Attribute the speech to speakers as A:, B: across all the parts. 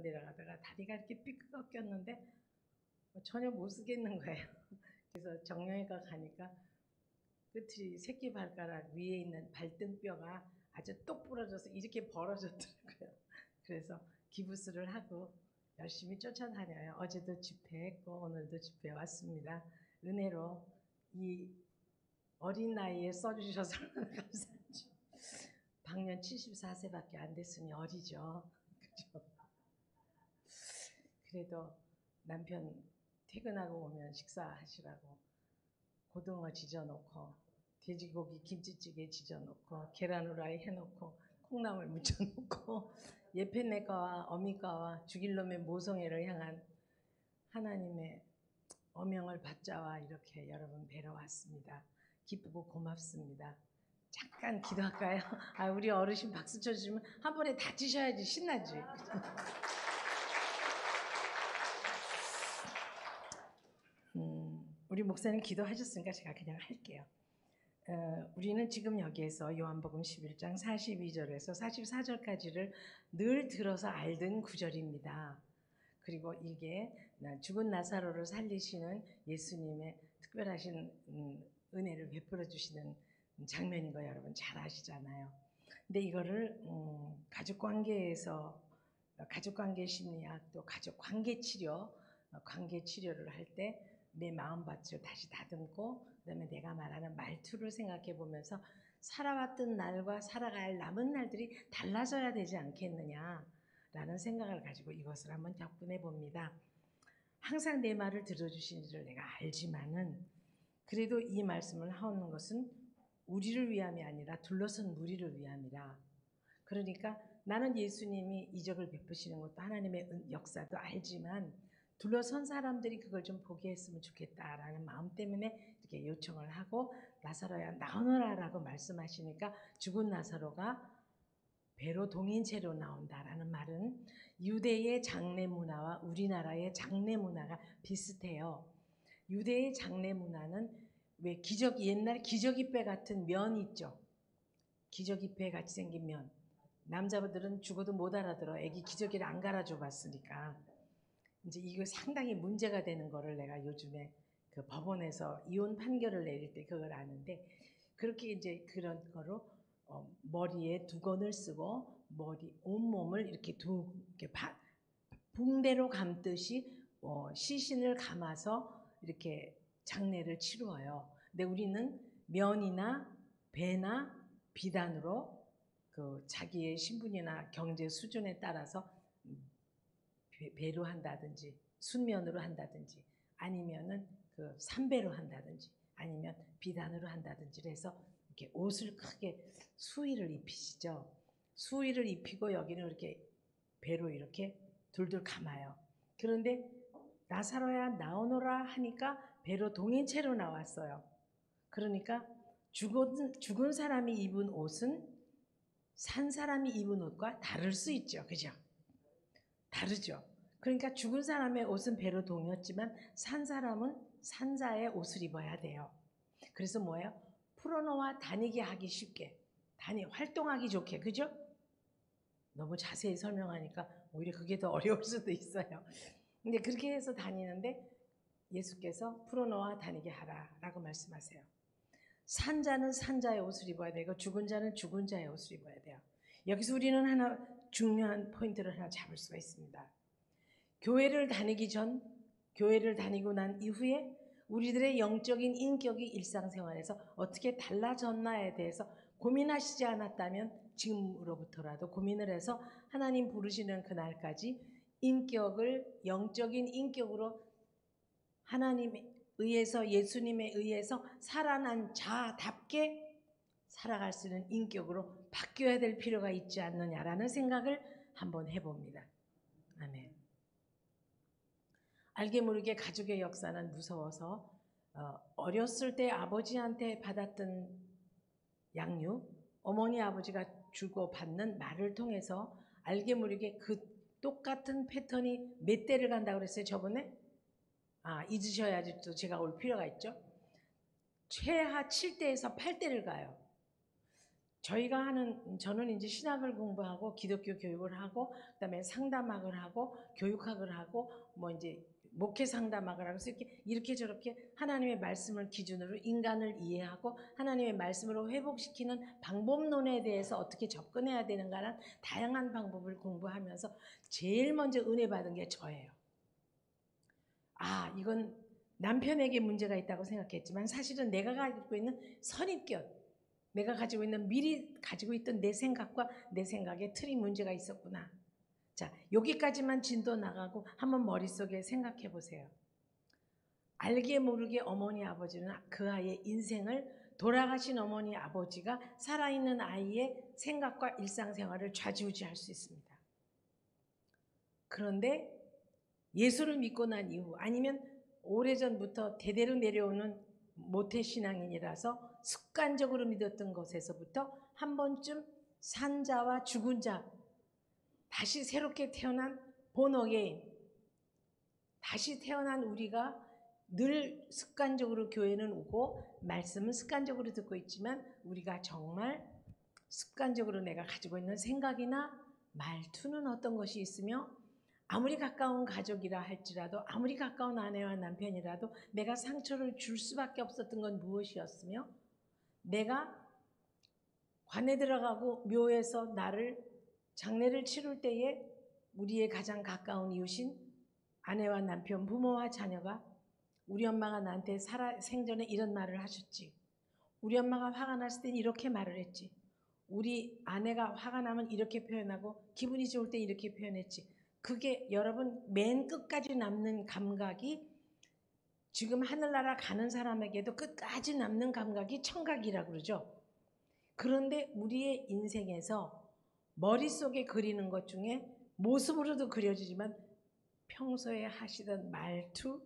A: 내려가다가 다리가 이렇게 삐끗 꺾였는데 전혀 못 쓰겠는 거예요. 그래서 정형외과 가니까 끝이 새끼 발가락 위에 있는 발등뼈가 아주 똑 부러져서 이렇게 벌어졌더라고요. 그래서 기부스를 하고 열심히 쫓아다녀요. 어제도 집회했고 오늘도 집회 왔습니다. 은혜로 이 어린 나이에 써주셔서 감사하죠. 방년 74세밖에 안 됐으니 어리죠. 그죠? 그래도 남편 퇴근하고 오면 식사하시라고 고등어 지져놓고 돼지고기 김치찌개 지져놓고 계란 후라이 해놓고 콩나물 무쳐놓고 예편내과와 어미과와 죽일 놈의 모성애를 향한 하나님의 어명을 받자와 이렇게 여러분 뵈러 왔습니다. 기쁘고 고맙습니다. 잠깐 기도할까요? 아, 우리 어르신 박수 쳐주시면 한 번에 다 치셔야지 신나지. 우리 목사님 기도하셨으니까 제가 그냥 할게요. 우리는 지금 여기에서 요한복음 11장 42절에서 44절까지를 늘 들어서 알던 구절입니다. 그리고 이게 죽은 나사로를 살리시는 예수님의 특별하신 은혜를 베풀어 주시는 장면인 거 여러분 잘 아시잖아요. 근데 이거를 가족관계에서 가족관계 심리학 또 가족관계 치료, 관계 치료를 할 때 내 마음밭을 다시 다듬고 그다음에 내가 말하는 말투를 생각해 보면서 살아왔던 날과 살아갈 남은 날들이 달라져야 되지 않겠느냐라는 생각을 가지고 이것을 한번 접근해 봅니다. 항상 내 말을 들어주신 줄 내가 알지만은 그래도 이 말씀을 하는 것은 우리를 위함이 아니라 둘러선 무리를 위함이라. 그러니까 나는 예수님이 이적을 베푸시는 것도 하나님의 역사도 알지만 둘러선 사람들이 그걸 좀 보게 했으면 좋겠다라는 마음 때문에 이렇게 요청을 하고 나사로야 나오너라라고 말씀하시니까 죽은 나사로가 배로 동인체로 나온다라는 말은 유대의 장례 문화와 우리나라의 장례 문화가 비슷해요. 유대의 장례 문화는 왜 옛날 기저귀배 같은 면 있죠. 기저귀배 같이 생긴 면. 남자분들은 죽어도 못 알아들어. 애기 기저귀를 안 갈아줘 봤으니까. 이제 이거 상당히 문제가 되는 거를 내가 요즘에 그 법원에서 이혼 판결을 내릴 때 그걸 아는데 그렇게 이제 그런 거로 머리에 두건을 쓰고 온몸을 이렇게 붕대로 감듯이 시신을 감아서 이렇게 장례를 치루어요. 근데 우리는 면이나 배나 비단으로 그 자기의 신분이나 경제 수준에 따라서 배로 한다든지 순면으로 한다든지 아니면은 그 삼배로 한다든지 아니면 비단으로 한다든지 해서 이렇게 옷을 크게 수의를 입히시죠. 수의를 입히고 여기는 이렇게 배로 이렇게 둘둘 감아요. 그런데 나사로야 나오너라 하니까 배로 동인체로 나왔어요. 그러니까 죽은 사람이 입은 옷은 산 사람이 입은 옷과 다를 수 있죠. 그죠? 다르죠. 그러니까 죽은 사람의 옷은 배로 동이었지만 산 사람은 산자의 옷을 입어야 돼요. 그래서 뭐예요? 풀어놓아 다니게 하기 쉽게, 활동하기 좋게, 그죠? 너무 자세히 설명하니까 오히려 그게 더 어려울 수도 있어요. 근데 그렇게 해서 다니는데 예수께서 풀어놓아 다니게 하라라고 말씀하세요. 산자는 산자의 옷을 입어야 되고 죽은 자는 죽은 자의 옷을 입어야 돼요. 여기서 우리는 하나 중요한 포인트를 하나 잡을 수가 있습니다. 교회를 다니기 전, 교회를 다니고 난 이후에 우리들의 영적인 인격이 일상생활에서 어떻게 달라졌나에 대해서 고민하시지 않았다면 지금으로부터라도 고민을 해서 하나님 부르시는 그날까지 인격을 영적인 인격으로 하나님에 의해서 예수님에 의해서 살아난 자답게 살아갈 수 있는 인격으로 바뀌어야 될 필요가 있지 않느냐라는 생각을 한번 해봅니다. 아멘. 알게 모르게 가족의 역사는 무서워서 어렸을 때 아버지한테 받았던 양육, 어머니 아버지가 주고받는 말을 통해서 알게 모르게 그 똑같은 패턴이 몇 대를 간다고 그랬어요 저번에? 잊으셔야지 또 제가 올 필요가 있죠. 최하 7대에서 8대를 가요. 저는 이제 신학을 공부하고 기독교 교육을 하고 그다음에 상담학을 하고 교육학을 하고 뭐 이제 목회 상담학을 하고 이렇게 저렇게 하나님의 말씀을 기준으로 인간을 이해하고 하나님의 말씀으로 회복시키는 방법론에 대해서 어떻게 접근해야 되는가라는 다양한 방법을 공부하면서 제일 먼저 은혜 받은 게 저예요. 아, 이건 남편에게 문제가 있다고 생각했지만 사실은 내가 가지고 있는 선입견, 내가 가지고 있는 미리 가지고 있던 내 생각과 내 생각의 틀이 문제가 있었구나. 자, 여기까지만 진도 나가고 한번 머릿속에 생각해 보세요. 알게 모르게 어머니 아버지는 그 아이의 인생을, 돌아가신 어머니 아버지가 살아있는 아이의 생각과 일상생활을 좌지우지할 수 있습니다. 그런데 예수를 믿고 난 이후 아니면 오래전부터 대대로 내려오는 모태신앙인이라서 습관적으로 믿었던 것에서부터 한 번쯤 산 자와 죽은 자, 다시 새롭게 태어난 본 어게인, 다시 태어난 우리가 늘 습관적으로 교회는 오고 말씀은 습관적으로 듣고 있지만 우리가 정말 습관적으로 내가 가지고 있는 생각이나 말투는 어떤 것이 있으며 아무리 가까운 가족이라 할지라도 아무리 가까운 아내와 남편이라도 내가 상처를 줄 수밖에 없었던 건 무엇이었으며 내가 관에 들어가고 묘에서 나를 장례를 치룰 때에 우리의 가장 가까운 이웃인 아내와 남편, 부모와 자녀가 우리 엄마가 나한테 생전에 이런 말을 하셨지. 우리 엄마가 화가 났을 땐 이렇게 말을 했지. 우리 아내가 화가 나면 이렇게 표현하고 기분이 좋을 때 이렇게 표현했지. 그게 여러분 맨 끝까지 남는 감각이 지금 하늘나라 가는 사람에게도 끝까지 남는 감각이 청각이라고 그러죠. 그런데 우리의 인생에서 머릿속에 그리는 것 중에 모습으로도 그려지지만 평소에 하시던 말투,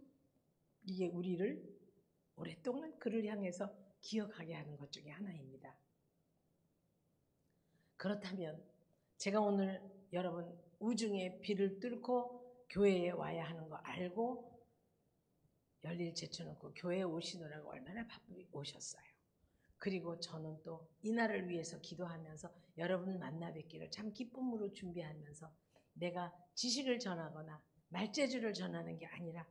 A: 이게 우리를 오랫동안 그를 향해서 기억하게 하는 것 중에 하나입니다. 그렇다면 제가 오늘 여러분 우중의 비를 뚫고 교회에 와야 하는 거 알고 열일 제쳐놓고 교회에 오시느라고 얼마나 바쁘게 오셨어요. 그리고 저는 또 이날을 위해서 기도하면서 여러분 만나 뵙기를 참 기쁨으로 준비하면서 내가 지식을 전하거나 말재주를 전하는 게 아니라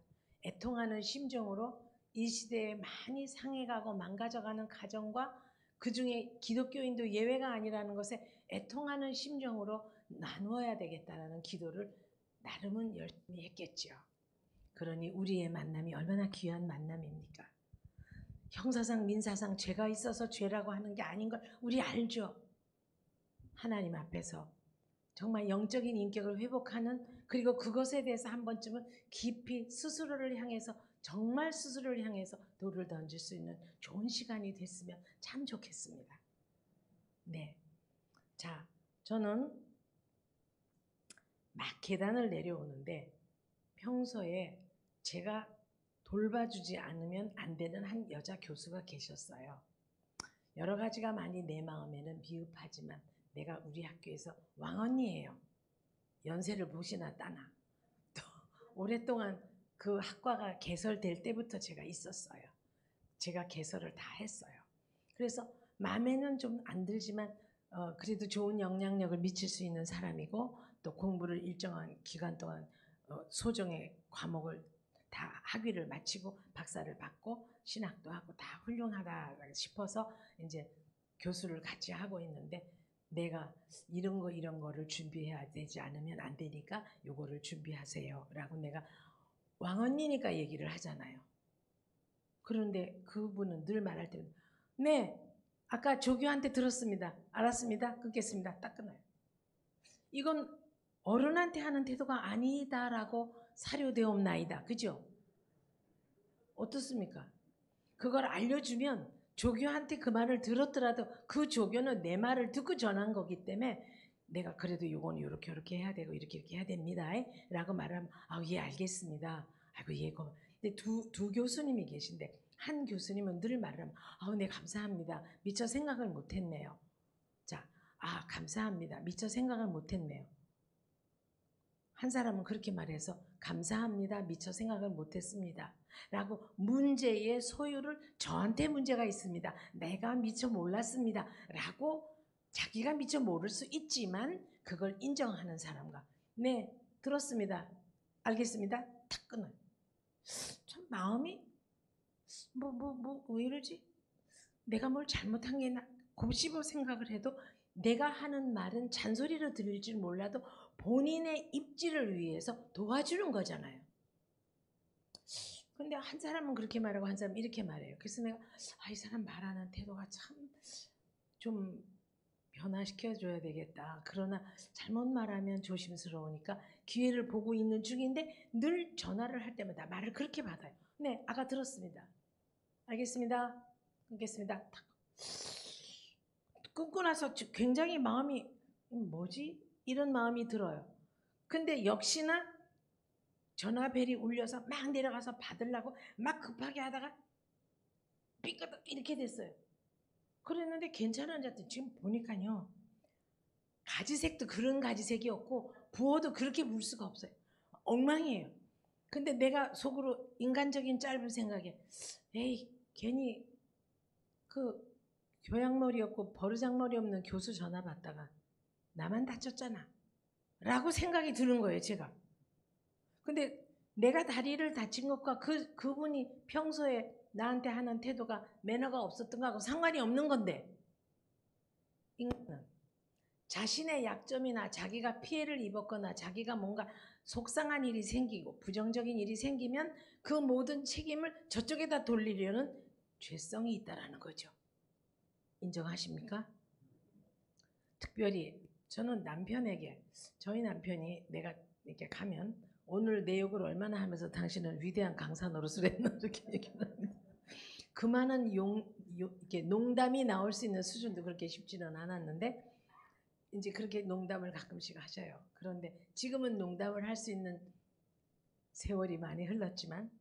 A: 애통하는 심정으로 이 시대에 많이 상해가고 망가져가는 가정과 그중에 기독교인도 예외가 아니라는 것에 애통하는 심정으로 나누어야 되겠다라는 기도를 나름은 열심히 했겠죠. 그러니 우리의 만남이 얼마나 귀한 만남입니까? 형사상 민사상 죄가 있어서 죄라고 하는 게 아닌 걸 우리 알죠. 하나님 앞에서 정말 영적인 인격을 회복하는, 그리고 그것에 대해서 한 번쯤은 깊이 스스로를 향해서, 정말 스스로를 향해서 돌을 던질 수 있는 좋은 시간이 됐으면 참 좋겠습니다. 네. 자, 저는 막 계단을 내려오는데 평소에 제가 돌봐주지 않으면 안 되는 한 여자 교수가 계셨어요. 여러 가지가 많이 내 마음에는 미흡하지만 내가 우리 학교에서 왕언니예요. 연세를 보시나 따나. 또 오랫동안 그 학과가 개설될 때부터 제가 있었어요. 제가 개설을 다 했어요. 그래서 마음에는 좀 안 들지만 그래도 좋은 영향력을 미칠 수 있는 사람이고 또 공부를 일정한 기간 동안 소정의 과목을 다 학위를 마치고 박사를 받고 신학도 하고 다 훌륭하다 싶어서 이제 교수를 같이 하고 있는데 내가 이런 거를 준비해야 되지 않으면 안 되니까 요거를 준비하세요 라고 내가 왕언니니까 얘기를 하잖아요. 그런데 그분은 늘 말할 때는 네, 아까 조교한테 들었습니다. 알았습니다. 끊겠습니다. 딱 끊어요. 이건 어른한테 하는 태도가 아니다라고 사료되옵나이다. 그죠? 어떻습니까? 그걸 알려주면 조교한테 그 말을 들었더라도 그 조교는 내 말을 듣고 전한 거기 때문에 내가 그래도 이건 이렇게 해야 되고 이렇게 해야 됩니다. 라고 말하면 예 알겠습니다. 아이고 예. 근데 두 교수님이 계신데 한 교수님은 늘 말을 하면 네 감사합니다. 미처 생각을 못했네요. 자, 감사합니다. 미처 생각을 못했네요. 한 사람은 그렇게 말해서 감사합니다. 미처 생각을 못했습니다. 라고 문제의 소유를 저한테 문제가 있습니다. 내가 미처 몰랐습니다. 라고 자기가 미처 모를 수 있지만 그걸 인정하는 사람과 네 들었습니다. 알겠습니다. 탁 끊어요. 참 마음이 왜 이러지? 내가 뭘 잘못한 게 있나? 곱씹어 생각을 해도 내가 하는 말은 잔소리로 들릴 줄 몰라도 본인의 입지를 위해서 도와주는 거잖아요. 근데 한 사람은 그렇게 말하고 한 사람은 이렇게 말해요. 그래서 내가 이 사람 말하는 태도가 참 좀 변화시켜줘야 되겠다. 그러나 잘못 말하면 조심스러우니까 기회를 보고 있는 중인데 늘 전화를 할 때마다 말을 그렇게 받아요. 네, 아까 들었습니다. 알겠습니다. 끊겠습니다. 끊고 나서 굉장히 마음이 뭐지? 이런 마음이 들어요. 근데 역시나 전화벨이 울려서 막 내려가서 받으려고 막 급하게 하다가 삐끗 이렇게 됐어요. 그랬는데 괜찮은 줄 알았더니 지금 보니까요. 가지색도 그런 가지색이었고 부어도 그렇게 물 수가 없어요. 엉망이에요. 근데 내가 속으로 인간적인 짧은 생각에 에이 괜히 그 교양머리 없고 버르장머리 없는 교수 전화 받다가 나만 다쳤잖아 라고 생각이 드는 거예요. 제가. 근데 내가 다리를 다친 것과 그분이 평소에 나한테 하는 태도가 매너가 없었던 거하고 상관이 없는 건데 인간은 자신의 약점이나 자기가 피해를 입었거나 자기가 뭔가 속상한 일이 생기고 부정적인 일이 생기면 그 모든 책임을 저쪽에다 돌리려는 죄성이 있다라는 거죠. 인정하십니까? 특별히 저는 남편에게 저희 남편이 내가 이렇게 가면 오늘 내 욕을 얼마나 하면서 당신은 위대한 강사 노릇을 했나 이렇게 얘기를 합니다. 그 많은 이렇게 농담이 나올 수 있는 수준도 그렇게 쉽지는 않았는데 이제 그렇게 농담을 가끔씩 하셔요. 그런데 지금은 농담을 할 수 있는 세월이 많이 흘렀지만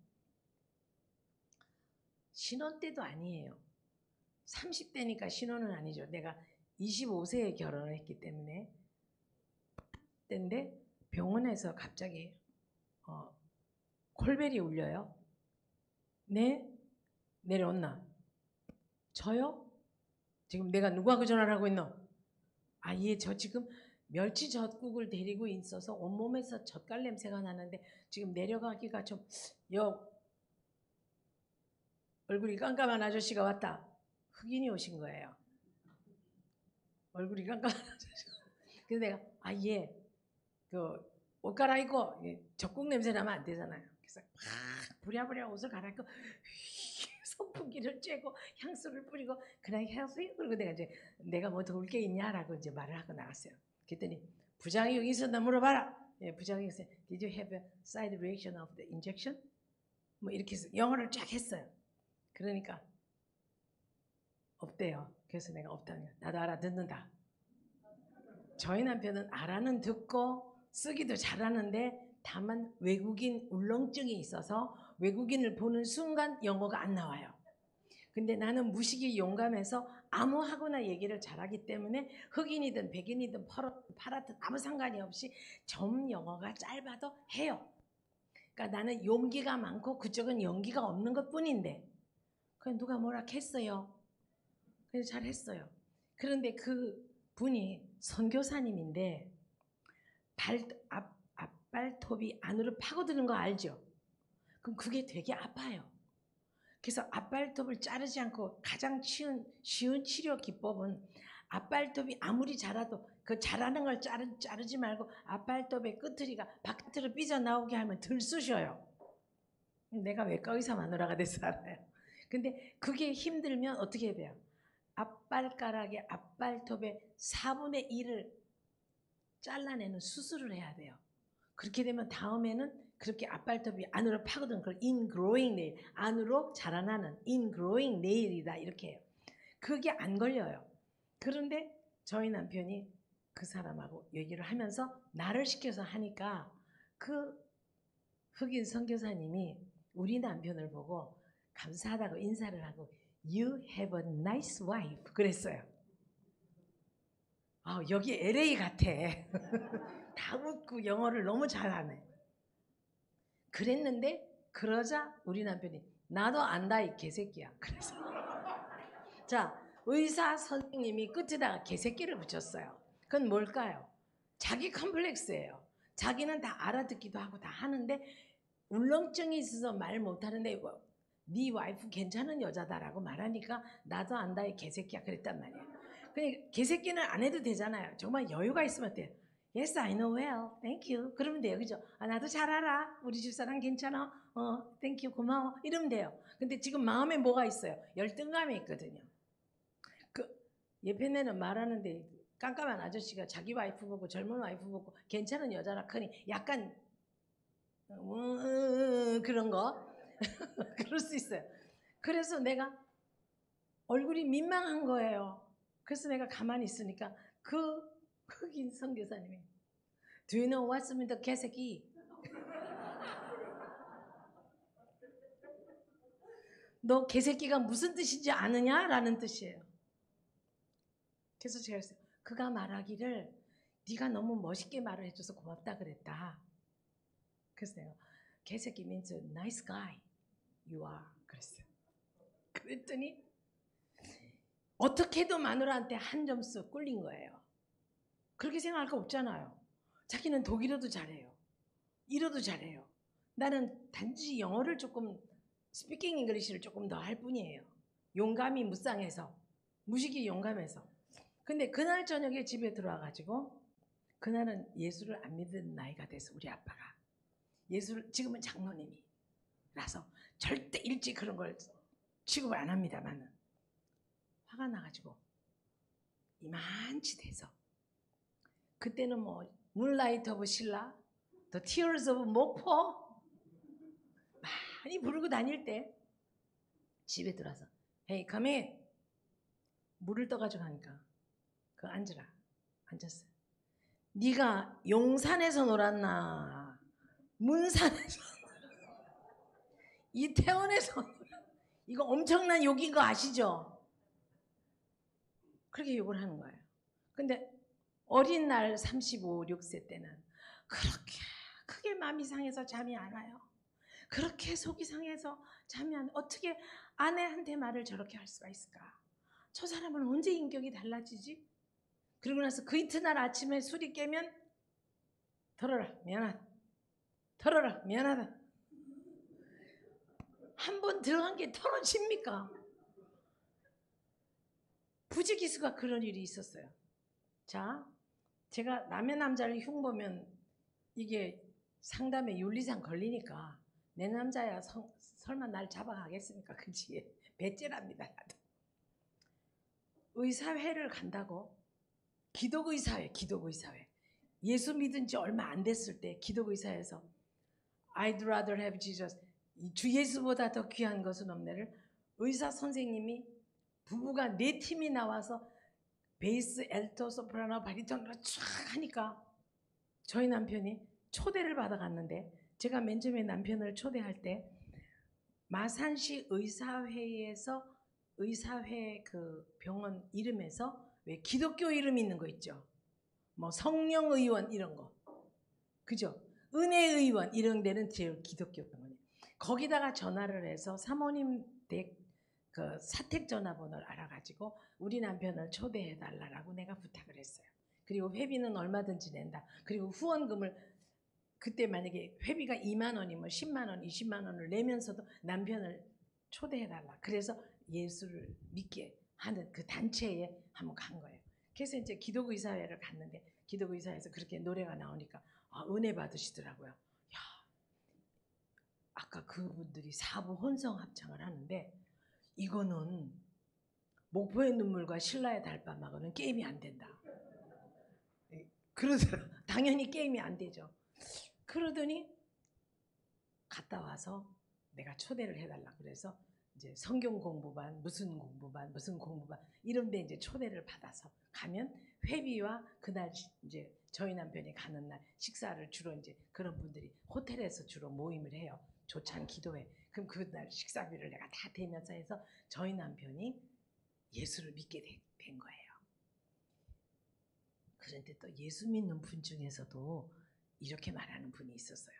A: 신혼 때도 아니에요. 30대니까 신혼은 아니죠. 내가 25세에 결혼을 했기 때문에 때인데 병원에서 갑자기 콜벨이 울려요. 네? 내려온나? 저요? 지금 내가 누구하고 전화를 하고 있노? 예, 저 지금 멸치 젓국을 데리고 있어서 온몸에서 젓갈 냄새가 나는데 지금 내려가기가 좀 얼굴이 깜깜한 아저씨가 왔다. 흑인이 오신 거예요. 얼굴이 깜깜한 아저씨가. 그래서 내가 예, 옷 갈아입고 젓국 냄새 나면 안 되잖아요. 그래서 막 부랴부랴 옷을 갈아입고 선풍기를 쬐고 향수를 뿌리고 그냥 향수 그리고 내가 뭐 도울 게 있냐라고 이제 말을 하고 나갔어요. 그랬더니 부작용이 여기 있었나 물어봐라. 예, 부작용이 있어요. Did you have a side reaction of the injection? 뭐 이렇게 해서 영어를 쫙 했어요. 그러니까 없대요. 그래서 내가 없다는 나도 알아듣는다. 저희 남편은 알아는 듣고 쓰기도 잘하는데 다만 외국인 울렁증이 있어서 외국인을 보는 순간 영어가 안 나와요. 근데 나는 무식이 용감해서 아무하고나 얘기를 잘하기 때문에 흑인이든 백인이든 파랗든 아무 상관이 없이 점 영어가 짧아도 해요. 그러니까 나는 용기가 많고 그쪽은 용기가 없는 것 뿐인데 그냥 누가 뭐라 했어요. 그래서 잘했어요. 그런데 그 분이 선교사님인데 앞발톱이 안으로 파고드는 거 알죠? 그럼 그게 되게 아파요. 그래서 앞발톱을 자르지 않고 가장 쉬운 치료 기법은 앞발톱이 아무리 자라도 그 자라는 걸 자르지 말고 앞발톱의 끝트리가 바깥으로 삐져나오게 하면 덜 쑤셔요. 내가 외과 의사 마누라가 돼서 알아요. 근데 그게 힘들면 어떻게 해야 돼요? 앞발가락의 앞발톱의 4분의 1을 잘라내는 수술을 해야 돼요. 그렇게 되면 다음에는 그렇게 앞발톱이 안으로 파고드는 걸 ingrowing nail, 안으로 자라나는 ingrowing nail이다 이렇게 해요. 그게 안 걸려요. 그런데 저희 남편이 그 사람하고 얘기를 하면서 나를 시켜서 하니까 그 흑인 선교사님이 우리 남편을 보고 감사하다고 인사를 하고 You have a nice wife 그랬어요. 여기 LA 같아. 다 웃고 영어를 너무 잘하네. 그랬는데 그러자 우리 남편이 나도 안다 이 개새끼야. 그래서 자 의사 선생님이 끝에다가 개새끼를 붙였어요. 그건 뭘까요? 자기 컴플렉스예요. 자기는 다 알아듣기도 하고 다 하는데 울렁증이 있어서 말 못하는데 네 와이프 괜찮은 여자다라고 말하니까 나도 안다 이 개새끼야 그랬단 말이에요. 그러니까 개새끼는 안 해도 되잖아요. 정말 여유가 있으면 돼요. Yes, I know well. Thank you. 그러면 돼요. 그죠? 아, 나도 잘 알아. 우리 집사람 괜찮아. thank you. 고마워. 이러면 돼요. 근데 지금 마음에 뭐가 있어요? 열등감이 있거든요. 그 예편에는 말하는데 깜깜한 아저씨가 자기 와이프 보고 젊은 와이프 보고 괜찮은 여자라 크니 약간 그런 거 그럴 수 있어요. 그래서 내가 얼굴이 민망한 거예요. 그래서 내가 가만히 있으니까 그 흑인 선교사님이 Do you know what's in the 개새끼? 너 개새끼가 무슨 뜻인지 아느냐? 라는 뜻이에요. 그래서 제가 했어요. 그가 말하기를 네가 너무 멋있게 말을 해줘서 고맙다 그랬다. 그래서 내가 개새끼 means nice guy. You are. 그랬어요. 그랬더니 어떻게 해도 마누라한테 한 점수 꿀린 거예요. 그렇게 생각할 거 없잖아요. 자기는 독일어도 잘해요. 일어도 잘해요. 나는 단지 영어를 조금 스피킹 잉글리시를 조금 더 할 뿐이에요. 용감이 무쌍해서 무식이 용감해서. 근데 그날 저녁에 집에 들어와가지고 그날은 예수를 안 믿는 나이가 돼서 우리 아빠가 예수를 지금은 장로님이라서 절대 일찍 그런 걸 취급을 안 합니다만은 화가 나가지고 이만치 돼서 그때는 뭐 문라이트 오브 신라, 더 티어스 오브 목포 많이 부르고 다닐 때 집에 들어와서 Hey, come in. 물을 떠가지고 하니까 그 앉으라. 앉았어요. 네가 용산에서 놀았나 문산에서 이태원에서 이거 엄청난 욕인 거 아시죠? 그렇게 욕을 하는 거예요. 근데 어린 날 35, 6세 때는 그렇게 크게 마음이 상해서 잠이 안 와요. 그렇게 속이 상해서 잠이 안 어떻게 아내한테 말을 저렇게 할 수가 있을까? 저 사람은 언제 인격이 달라지지? 그러고 나서 그 이튿날 아침에 술이 깨면 털어라 미안하다. 털어라 미안하다. 한 번 들어간 게 털어집니까? 부지기수가 그런 일이 있었어요. 자, 제가 남의 남자를 흉보면 이게 상담에 윤리상 걸리니까 내 남자야 설마 날 잡아가겠습니까? 그치? 배째랍니다. 나도. 의사회를 간다고 기독의사회 예수 믿은 지 얼마 안 됐을 때 기독의사회에서 I'd rather have Jesus 주 예수보다 더 귀한 것은 없네를 의사 선생님이 부부가 4팀이 나와서 베이스, 엘토, 소프라노, 바리톤으로 쫙 하니까 저희 남편이 초대를 받아갔는데 제가 맨 처음에 남편을 초대할 때 마산시 의사회에서 의사회 그 병원 이름에서 왜 기독교 이름 있는 거 있죠? 뭐 성령의원 이런 거 그죠? 은혜의원 이런 데는 제일 기독교 병원이에요. 거기다가 전화를 해서 사모님 댁 그 사택 전화번호를 알아가지고 우리 남편을 초대해달라고 내가 부탁을 했어요. 그리고 회비는 얼마든지 낸다. 그리고 후원금을 그때 만약에 회비가 2만 원이면 10만 원, 20만 원을 내면서도 남편을 초대해달라. 그래서 예수를 믿게 하는 그 단체에 한번 간 거예요. 그래서 이제 기독의사회를 갔는데 기독의사회에서 그렇게 노래가 나오니까 은혜 받으시더라고요. 야, 아까 그분들이 사부 혼성 합창을 하는데 이거는 목포의 눈물과 신라의 달밤하고는 게임이 안 된다. 그러더라고요. 당연히 게임이 안 되죠. 그러더니 갔다 와서 내가 초대를 해달라 그래서 이제 성경 공부반 무슨 공부반 이런 데 이제 초대를 받아서 가면 회비와 그날 이제 저희 남편이 가는 날 식사를 주로 이제 그런 분들이 호텔에서 주로 모임을 해요. 조찬 기도회. 그럼 그날 식사비를 내가 다 대면서 해서 저희 남편이 예수를 믿게 된 거예요. 그런데 또 예수 믿는 분 중에서도 이렇게 말하는 분이 있었어요.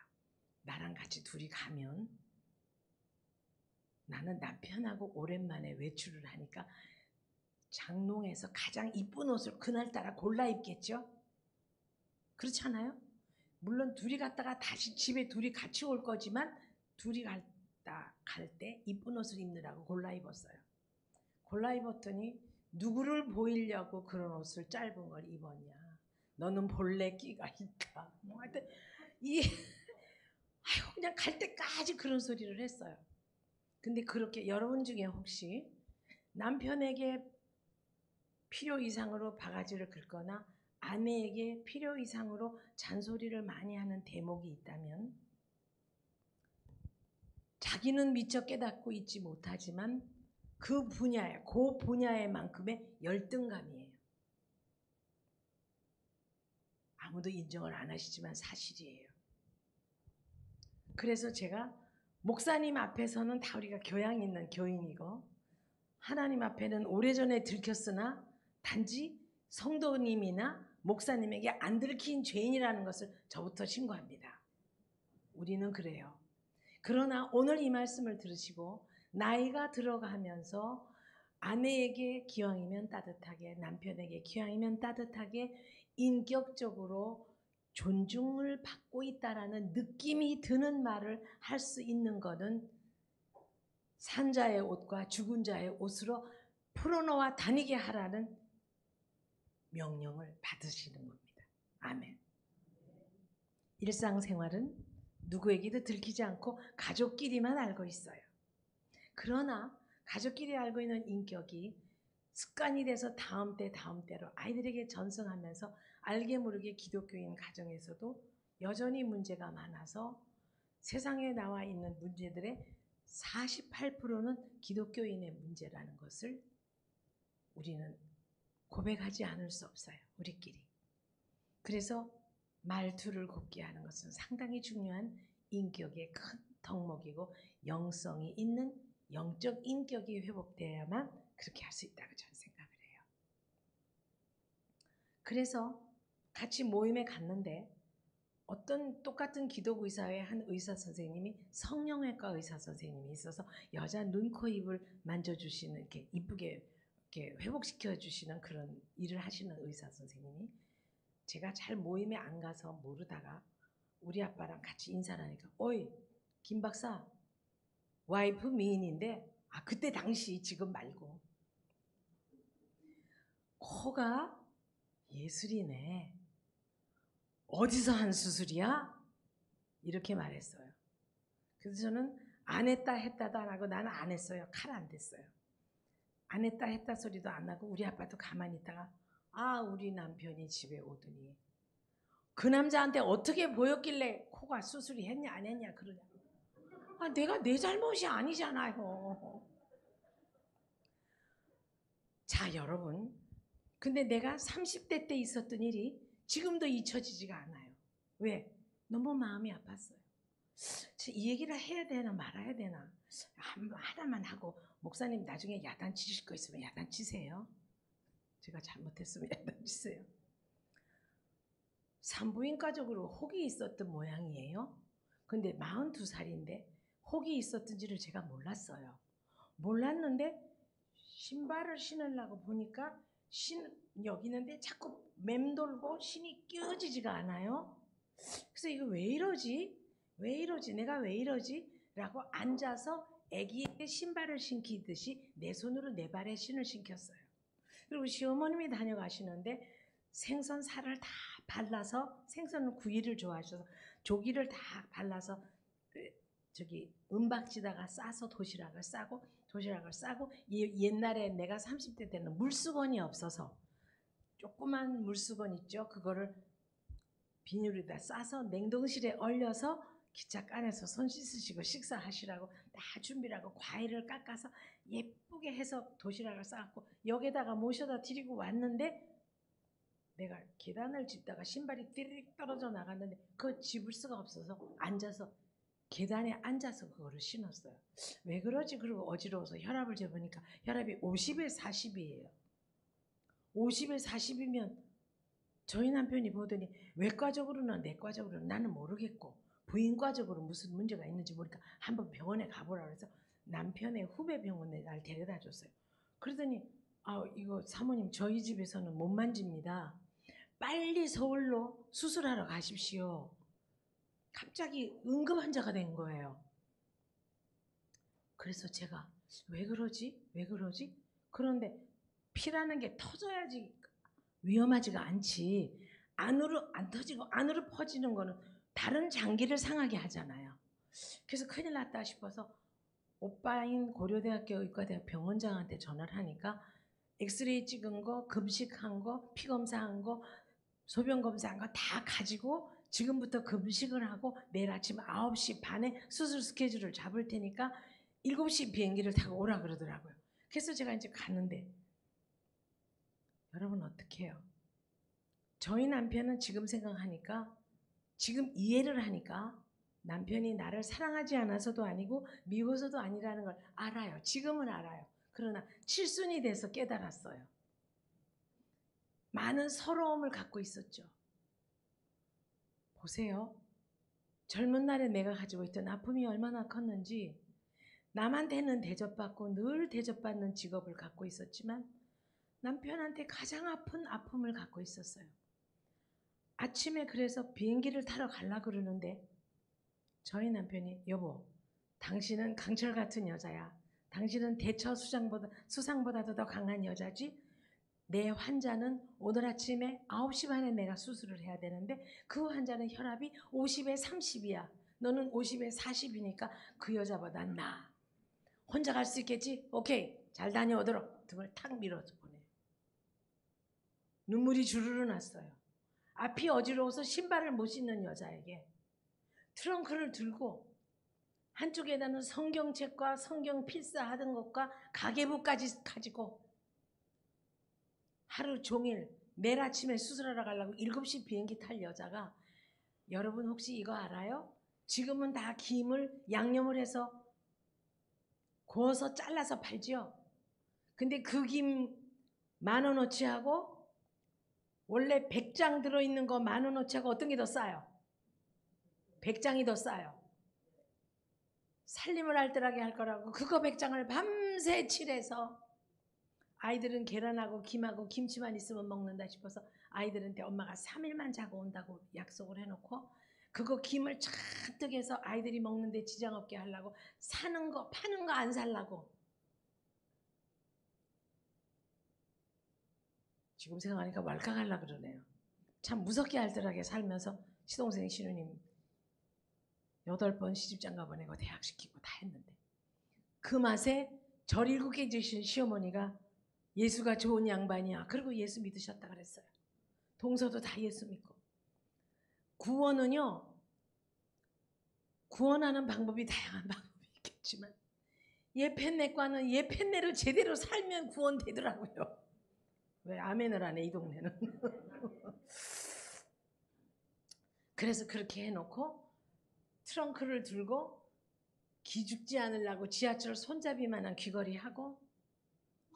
A: 나랑 같이 둘이 가면 나는 남편하고 오랜만에 외출을 하니까 장롱에서 가장 이쁜 옷을 그날따라 골라 입겠죠? 그렇잖아요? 물론 둘이 갔다가 다시 집에 둘이 같이 올 거지만 둘이 갈 때 이쁜 옷을 입느라고 골라 입었어요. 골라 입었더니 누구를 보이려고 그런 옷을 짧은 걸 입었냐? 너는 본래 끼가 있다. 뭐 하여튼 아이고 그냥 갈 때까지 그런 소리를 했어요. 근데 그렇게 여러분 중에 혹시 남편에게 필요 이상으로 바가지를 긁거나 아내에게 필요 이상으로 잔소리를 많이 하는 대목이 있다면 자기는 미처 깨닫고 있지 못하지만 그 분야에만큼의 열등감이에요. 아무도 인정을 안 하시지만 사실이에요. 그래서 제가 목사님 앞에서는 다 우리가 교양 있는 교인이고 하나님 앞에는 오래전에 들켰으나 단지 성도님이나 목사님에게 안 들킨 죄인이라는 것을 저부터 신고합니다. 우리는 그래요. 그러나 오늘 이 말씀을 들으시고 나이가 들어가면서 아내에게 기왕이면 따뜻하게, 남편에게 기왕이면 따뜻하게 인격적으로 존중을 받고 있다라는 느낌이 드는 말을 할 수 있는 것은 산자의 옷과 죽은 자의 옷으로 풀어놓아 다니게 하라는 명령을 받으시는 겁니다. 아멘. 일상생활은 누구에게도 들키지 않고 가족끼리만 알고 있어요. 그러나 가족끼리 알고 있는 인격이 습관이 돼서 다음 때로 아이들에게 전승하면서 알게 모르게 기독교인 가정에서도 여전히 문제가 많아서 세상에 나와 있는 문제들의 48%는 기독교인의 문제라는 것을 우리는 고백하지 않을 수 없어요. 우리끼리. 그래서 말투를 곱게 하는 것은 상당히 중요한 인격의 큰 덕목이고 영성이 있는 영적 인격이 회복돼야만 그렇게 할 수 있다고 저는 생각을 해요. 그래서 같이 모임에 갔는데 어떤 똑같은 기독의사회 한 의사 선생님이 성형외과 의사 선생님이 있어서 여자 눈, 코, 입을 만져주시는 이렇게 이쁘게 이렇게 회복시켜 주시는 그런 일을 하시는 의사 선생님이 제가 잘 모임에 안 가서 모르다가 우리 아빠랑 같이 인사를 하니까 어이 김 박사 와이프 미인인데 그때 당시 지금 말고 코가 예술이네. 어디서 한 수술이야? 이렇게 말했어요. 그래서 저는 안 했다 했다도 안 하고 나는 안 했어요. 칼 안 댔어요. 안 했다 했다 소리도 안 하고 우리 아빠도 가만히 있다가 우리 남편이 집에 오더니 그 남자한테 어떻게 보였길래 코가 수술이 했냐 안 했냐 그러냐. 내가 내 잘못이 아니잖아요. 자 여러분 근데 내가 30대 때 있었던 일이 지금도 잊혀지지가 않아요. 왜? 너무 마음이 아팠어요. 이 얘기를 해야 되나 말아야 되나 하나만 하고 목사님 나중에 야단 치실 거 있으면 야단 치세요. 제가 잘못했으면 야단 치세요. 산부인과적으로 혹이 있었던 모양이에요. 근데 42살인데 혹이 있었던지를 제가 몰랐어요. 몰랐는데 신발을 신으려고 보니까 여기는데 자꾸 맴돌고 신이 끼워지지가 않아요. 그래서 이거 왜 이러지? 내가 왜 이러지? 라고 앉아서 아기에게 신발을 신기듯이 내 손으로 내 발에 신을 신겼어요. 그리고 시어머님이 다녀가시는데 생선 살을 다 발라서 생선은 구이를 좋아하셔서 조기를 다 발라서 은박지다가 싸서 도시락을 싸고 옛날에 내가 30대 때는 물수건이 없어서 조그만 물수건 있죠. 그거를 비닐에다 싸서 냉동실에 얼려서 기차간에서 손 씻으시고 식사하시라고 다 준비를 하고 과일을 깎아서 예쁘게 해서 도시락을 싸갖고 여기다가 모셔다 드리고 왔는데 내가 계단을 짚다가 신발이 띠릭 떨어져 나갔는데 그거 집을 수가 없어서 계단에 앉아서 그거를 신었어요. 왜 그러지? 그리고 어지러워서 혈압을 재보니까 혈압이 50에 40이에요. 50에 40이면 저희 남편이 보더니 외과적으로나 내과적으로는 나는 모르겠고 부인과적으로 무슨 문제가 있는지 모르니까 한번 병원에 가보라고 해서 남편의 후배 병원에 날 데려다 줬어요. 그러더니 이거 사모님 저희 집에서는 못 만집니다. 빨리 서울로 수술하러 가십시오. 갑자기 응급 환자가 된 거예요. 그래서 제가 왜 그러지? 왜 그러지? 그런데 피라는 게 터져야지 위험하지가 않지. 안으로 안 터지고 안으로 퍼지는 거는 다른 장기를 상하게 하잖아요. 그래서 큰일 났다 싶어서 오빠인 고려대학교 의과대학 병원장한테 전화를 하니까 엑스레이 찍은 거, 금식한 거, 피 검사한 거, 소변 검사한 거 다 가지고 지금부터 금식을 하고 내일 아침 9시 반에 수술 스케줄을 잡을 테니까 7시 비행기를 타고 오라 그러더라고요. 그래서 제가 이제 갔는데 여러분 어떻게 해요? 저희 남편은 지금 생각하니까 지금 이해를 하니까 남편이 나를 사랑하지 않아서도 아니고 미워서도 아니라는 걸 알아요. 지금은 알아요. 그러나 칠순이 돼서 깨달았어요. 많은 서러움을 갖고 있었죠. 보세요. 젊은 날에 내가 가지고 있던 아픔이 얼마나 컸는지 남한테는 대접받고 늘 대접받는 직업을 갖고 있었지만 남편한테 가장 아픈 아픔을 갖고 있었어요. 아침에 그래서 비행기를 타러 가려고 그러는데 저희 남편이 여보 당신은 강철 같은 여자야. 당신은 대처 수상보다도 더 강한 여자지. 내 환자는 오늘 아침에 9시 반에 내가 수술을 해야 되는데 그 환자는 혈압이 50에 30이야. 너는 50에 40이니까 그 여자보다 나아. 혼자 갈 수 있겠지? 오케이. 잘 다녀오도록 등을 탁 밀어서 보내요. 눈물이 주르르 났어요. 앞이 어지러워서 신발을 못 신는 여자에게 트렁크를 들고 한쪽에다는 성경책과 성경 필사하던 것과 가계부까지 가지고 하루 종일 내일 아침에 수술하러 가려고 7시 비행기 탈 여자가 여러분 혹시 이거 알아요? 지금은 다 김을 양념을 해서 구워서 잘라서 팔죠. 근데 그 김 10,000원어치 하고 원래 100장 들어있는 거 10,000원어치 하고 어떤 게 더 싸요? 100장이 더 싸요. 살림을 알뜰하게 할 거라고 그거 100장을 밤새 칠해서 아이들은 계란하고 김하고 김치만 있으면 먹는다 싶어서 아이들한테 엄마가 3일만 자고 온다고 약속을 해놓고 그거 김을 잔뜩 해서 아이들이 먹는데 지장 없게 하려고 사는 거 파는 거 안 살라고. 지금 생각하니까 왈가갈라 그러네요. 참 무섭게 알뜰하게 살면서 시동생 신우님 8번 시집장가 보내고 대학 시키고 다 했는데 그 맛에 절 7개 주신 시어머니가 예수가 좋은 양반이야. 그리고 예수 믿으셨다 그랬어요. 동서도 다 예수 믿고. 구원은요. 구원하는 방법이 다양한 방법이 있겠지만 예편내과는 예편내를 제대로 살면 구원되더라고요. 왜 아멘을 안 해 이 동네는. 그래서 그렇게 해놓고 트렁크를 들고 기죽지 않으려고 지하철 손잡이만한 귀걸이 하고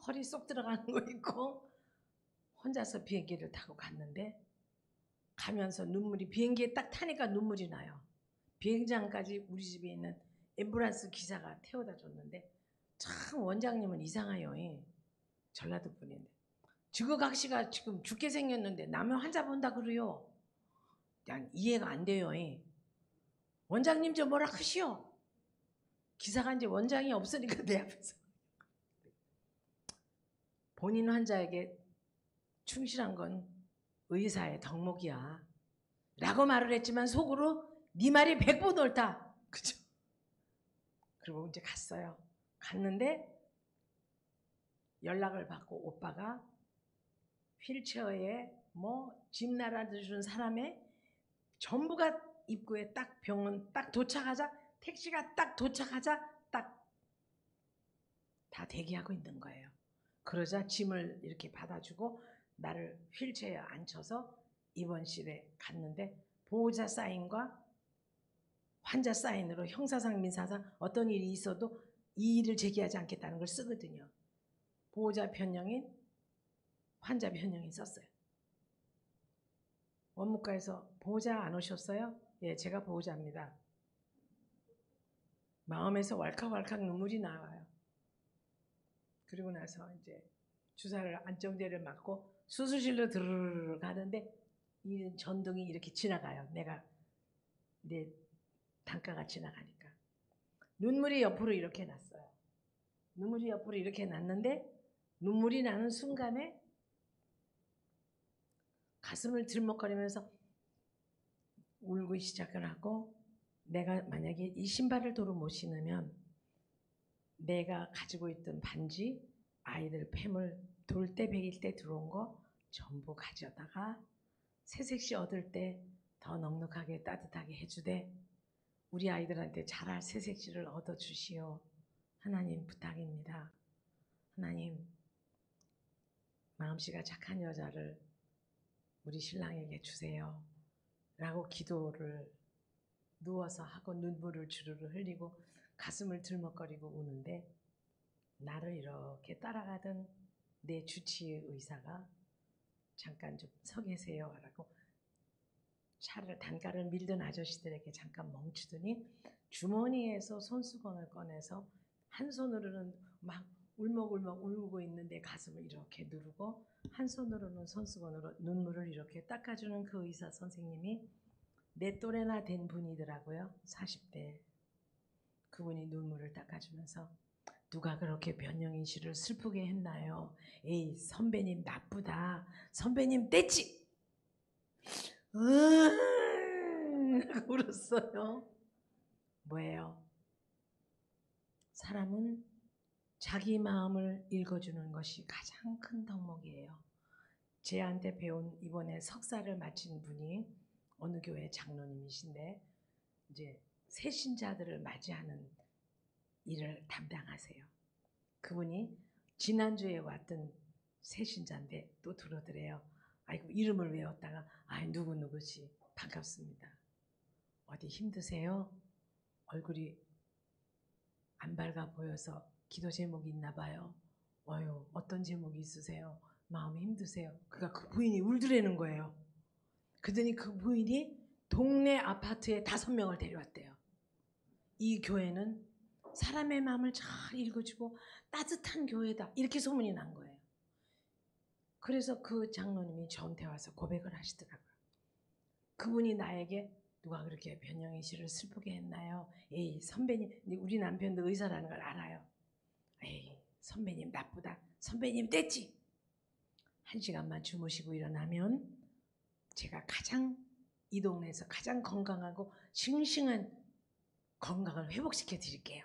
A: 허리 쏙 들어가는 거 있고 혼자서 비행기를 타고 갔는데 가면서 눈물이 비행기에 딱 타니까 눈물이 나요. 비행장까지 우리 집에 있는 앰뷸런스 기사가 태워다 줬는데 참 원장님은 이상해요. 전라도 분인데 지그각시가 지금 죽게 생겼는데 남의 환자 본다 그래요. 난 이해가 안 돼요. 원장님 좀 뭐라 하시오. 기사가 이제 원장이 없으니까 내 앞에서 본인 환자에게 충실한 건 의사의 덕목이야 라고 말을 했지만 속으로 네 말이 100번 옳다. 그죠? 그리고 이제 갔어요. 갔는데 연락을 받고 오빠가 휠체어에 뭐 집 날아주는 사람의 전부가 입구에 딱 병원 딱 도착하자 택시가 딱 도착하자 딱 다 대기하고 있는 거예요. 그러자 짐을 이렇게 받아주고 나를 휠체어에 앉혀서 입원실에 갔는데 보호자 사인과 환자 사인으로 형사상 민사상 어떤 일이 있어도 이 일을 제기하지 않겠다는 걸 쓰거든요. 보호자 변명인 환자 변명인 썼어요. 원무과에서 보호자 안 오셨어요? 예, 제가 보호자입니다. 마음에서 왈칵왈칵 눈물이 나와요. 그리고 나서 이제 주사를 안정제를 맞고 수술실로 들르르 가는데 이 전등이 이렇게 지나가요. 내 단가가 지나가니까 눈물이 옆으로 이렇게 났어요. 눈물이 옆으로 이렇게 났는데 눈물이 나는 순간에 가슴을 들먹거리면서 울고 시작을 하고, 내가 만약에 이 신발을 도로 못 신으면 내가 가지고 있던 반지, 아이들 폐물, 돌 때 베길 때 들어온 거 전부 가져다가 새색시 얻을 때 더 넉넉하게 따뜻하게 해주되 우리 아이들한테 자랄 새색시를 얻어주시오. 하나님 부탁입니다. 하나님, 마음씨가 착한 여자를 우리 신랑에게 주세요. 라고 기도를 누워서 하고 눈물을 주르르 흘리고 가슴을 들먹거리고 우는데, 나를 이렇게 따라가던 내 주치의 의사가 잠깐 좀 서 계세요 라고 차를 단가를 밀던 아저씨들에게 잠깐 멈추더니 주머니에서 손수건을 꺼내서 한 손으로는 막 울먹울먹 울고 있는 내 가슴을 이렇게 누르고 한 손으로는 손수건으로 눈물을 이렇게 닦아주는 그 의사 선생님이 내 또래나 된 분이더라고요. 40대. 그분이 눈물을 닦아주면서 누가 그렇게 변영인 씨를 슬프게 했나요? 에이, 선배님 나쁘다. 선배님 떼찌! 울었어요. 뭐예요? 사람은 자기 마음을 읽어주는 것이 가장 큰 덕목이에요. 제한테 배운 이번에 석사를 마친 분이 어느 교회 장로님이신데 이제 새 신자들을 맞이하는 일을 담당하세요. 그분이 지난주에 왔던 새 신자인데 또 들어오더래요. 아이고, 이름을 외웠다가 누구누구지 반갑습니다. 어디 힘드세요? 얼굴이 안 밝아 보여서 기도 제목이 있나 봐요. 어떤 제목이 있으세요? 마음이 힘드세요? 그러니까 그 부인이 울더라는 거예요. 그러더니 그 부인이 동네 아파트에 5명을 데려왔대요. 이 교회는 사람의 마음을 잘 읽어주고 따뜻한 교회다, 이렇게 소문이 난 거예요. 그래서 그 장로님이 저한테 와서 고백을 하시더라고요. 그분이 나에게 누가 그렇게 변영희 씨를 슬프게 했나요? 에이, 선배님, 우리 남편도 의사라는 걸 알아요. 에이, 선배님 나쁘다. 선배님 뗐지? 1시간만 주무시고 일어나면 제가 이 동네에서 가장 건강하고 싱싱한 건강을 회복시켜 드릴게요.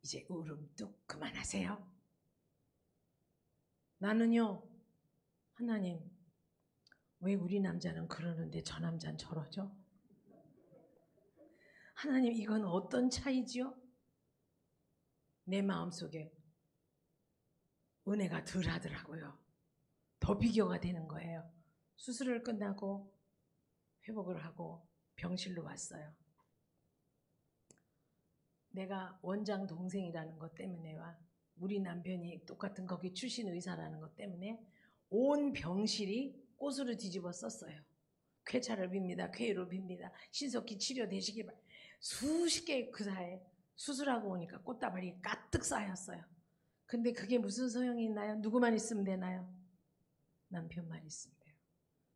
A: 이제 울음 뚝 그만하세요. 나는요, 하나님, 왜 우리 남자는 그러는데 저 남자는 저러죠? 하나님, 이건 어떤 차이지요? 내 마음속에 은혜가 덜 하더라고요. 더 비교가 되는 거예요. 수술을 끝나고 회복을 하고 병실로 왔어요. 내가 원장 동생이라는 것 때문에와 우리 남편이 똑같은 거기 출신 의사라는 것 때문에 온 병실이 꽃으로 뒤집어 썼어요. 쾌차를 빕니다. 쾌유를 빕니다. 신속히 치료되시기 바랍니다. 수십 개 그 사이에 수술하고 오니까 꽃다발이 가득 쌓였어요. 근데 그게 무슨 소용이 있나요? 누구만 있으면 되나요? 남편만 있으면 돼요.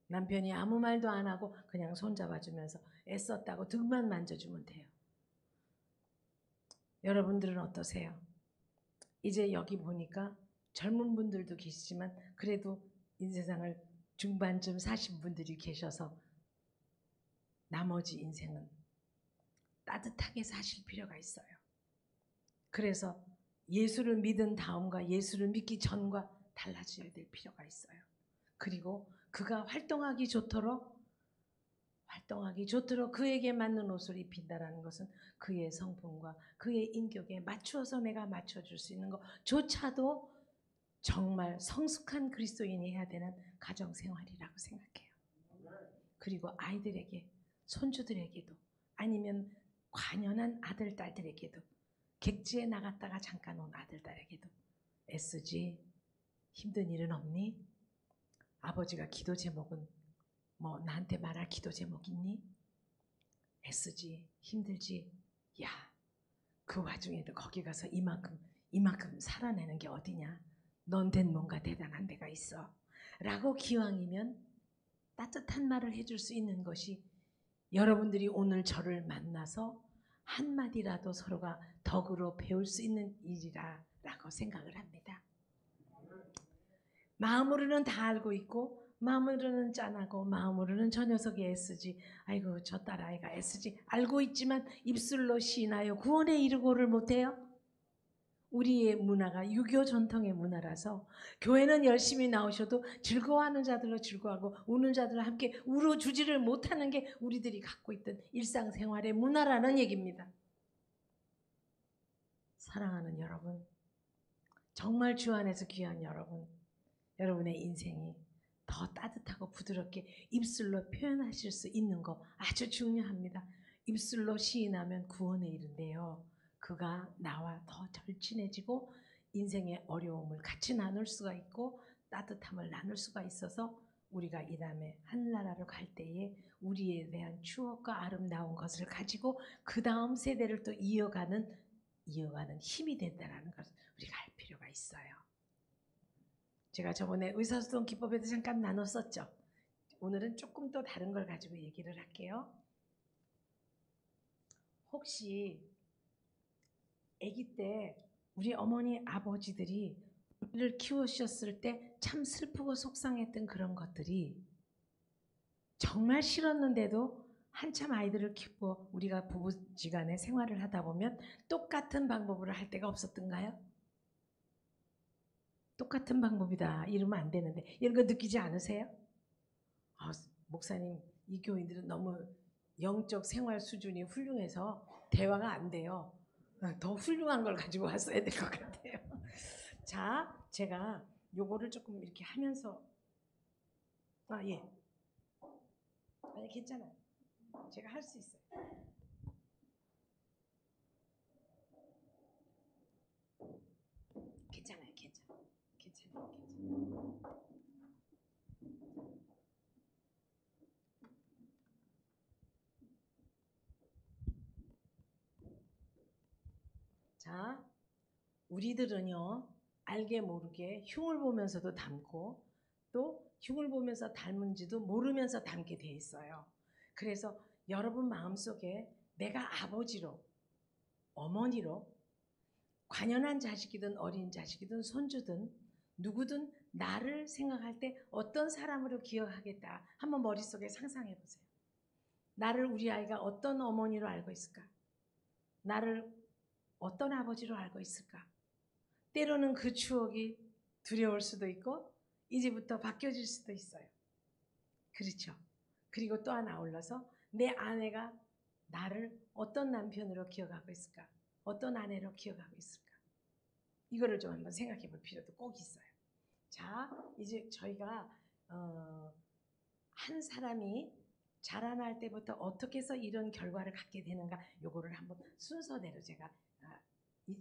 A: 남편이 아무 말도 안 하고 그냥 손잡아주면서 애썼다고 등만 만져주면 돼요. 여러분들은 어떠세요? 이제 여기 보니까 젊은 분들도 계시지만 그래도 인생을 중반쯤 사신 분들이 계셔서 나머지 인생은 따뜻하게 사실 필요가 있어요. 그래서 예수를 믿은 다음과 예수를 믿기 전과 달라져야 될 필요가 있어요. 그리고 그가 활동하기 좋도록 그에게 맞는 옷을 입힌다라는 것은 그의 성품과 그의 인격에 맞추어서 내가 맞춰줄 수 있는 것조차도 정말 성숙한 그리스도인이 해야 되는 가정생활이라고 생각해요. 그리고 아이들에게, 손주들에게도, 아니면 관연한 아들, 딸들에게도, 객지에 나갔다가 잠깐 온 아들, 딸에게도 애쓰지? 힘든 일은 없니? 아버지가 기도 제목은 나한테 말할 기도 제목 있니? 애쓰지? 힘들지? 야, 그 와중에도 거기 가서 이만큼 살아내는 게 어디냐? 넌 뭔가 대단한 데가 있어 라고 기왕이면 따뜻한 말을 해줄 수 있는 것이 여러분들이 오늘 저를 만나서 한마디라도 서로가 덕으로 배울 수 있는 일이라 라고 생각을 합니다. 마음으로는 다 알고 있고 마음으로는 짠하고 마음으로는 저 녀석이 애쓰지 아이고 저 딸아이가 애쓰지 알고 있지만 입술로 시인하여 구원에 이르고를 못해요. 우리의 문화가 유교 전통의 문화라서 교회는 열심히 나오셔도 즐거워하는 자들로 즐거워하고 우는 자들과 함께 울어주지를 못하는 게 우리들이 갖고 있던 일상생활의 문화라는 얘기입니다. 사랑하는 여러분, 정말 주 안에서 귀한 여러분, 여러분의 인생이 더 따뜻하고 부드럽게 입술로 표현하실 수 있는 거 아주 중요합니다. 입술로 시인하면 구원에 이른대요. 그가 나와 더 절친해지고 인생의 어려움을 같이 나눌 수가 있고 따뜻함을 나눌 수가 있어서 우리가 이 다음에 하늘나라로 갈 때에 우리에 대한 추억과 아름다운 것을 가지고 그 다음 세대를 또 이어가는 힘이 된다는 것을 우리가 알 필요가 있어요. 제가 저번에 의사소통 기법에도 잠깐 나눴었죠. 오늘은 조금 더 다른 걸 가지고 얘기를 할게요. 혹시 아기 때 우리 어머니 아버지들이 우리를 키우셨을 때 참 슬프고 속상했던 그런 것들이 정말 싫었는데도 한참 아이들을 키우고 우리가 부부지간에 생활을 하다 보면 똑같은 방법으로 할 때가 없었던가요? 똑같은 방법이다 이러면 안 되는데 이런 거 느끼지 않으세요? 목사님 이 교인들은 너무 영적 생활 수준이 훌륭해서 대화가 안 돼요. 더 훌륭한 걸 가지고 왔어야 될 것 같아요. 자, 제가 요거를 조금 이렇게 하면서 예. 아니 괜찮아요. 제가 할 수 있어요. 괜찮아요. 자, 우리들은요 알게 모르게 흉을 보면서도 닮고 또 흉을 보면서 닮은지도 모르면서 닮게 돼 있어요. 그래서 여러분 마음속에 내가 아버지로 어머니로 관연한 자식이든 어린 자식이든 손주든 누구든 나를 생각할 때 어떤 사람으로 기억하겠다 한번 머릿속에 상상해 보세요. 나를 우리 아이가 어떤 어머니로 알고 있을까? 나를 어떤 아버지로 알고 있을까? 때로는 그 추억이 두려울 수도 있고 이제부터 바뀌어질 수도 있어요. 그렇죠. 그리고 또 하나 올라서 내 아내가 나를 어떤 남편으로 기억하고 있을까? 어떤 아내로 기억하고 있을까? 이거를 좀 한번 생각해 볼 필요도 꼭 있어요. 자, 이제 저희가 한 사람이 자라날 때부터 어떻게 해서 이런 결과를 갖게 되는가 요거를 한번 순서대로 제가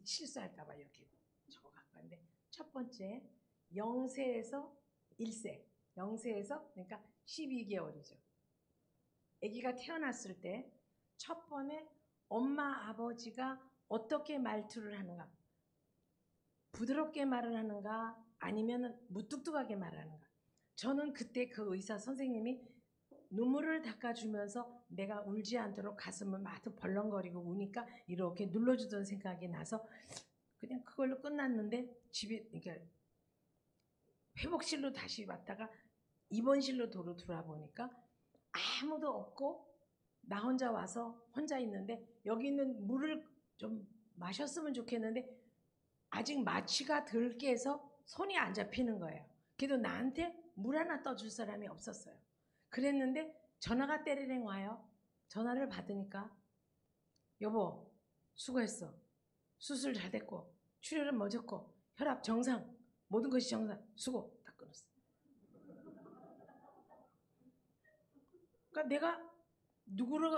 A: 실수할까 봐 이렇게 적어갖고 왔는데 첫 번째 0세에서 1세 0세에서 그러니까 12개월이죠. 아기가 태어났을 때 첫 번에 엄마 아버지가 어떻게 말투를 하는가 부드럽게 말을 하는가 아니면 무뚝뚝하게 말하는가. 저는 그때 그 의사 선생님이 눈물을 닦아주면서 내가 울지 않도록 가슴을 막 벌렁거리고 우니까 이렇게 눌러주던 생각이 나서 그냥 그걸로 끝났는데 집에 그러니까 회복실로 다시 왔다가 입원실로 도로 돌아보니까 아무도 없고 나 혼자 와서 혼자 있는데 여기 있는 물을 좀 마셨으면 좋겠는데 아직 마취가 덜 깨서 손이 안 잡히는 거예요. 그래도 나한테 물 하나 떠줄 사람이 없었어요. 그랬는데 전화가 때리랭 와요. 전화를 받으니까 여보 수고했어. 수술 잘 됐고 출혈은 멎었고 혈압 정상 모든 것이 정상 수고 다 끊었어. 그러니까 내가 누구를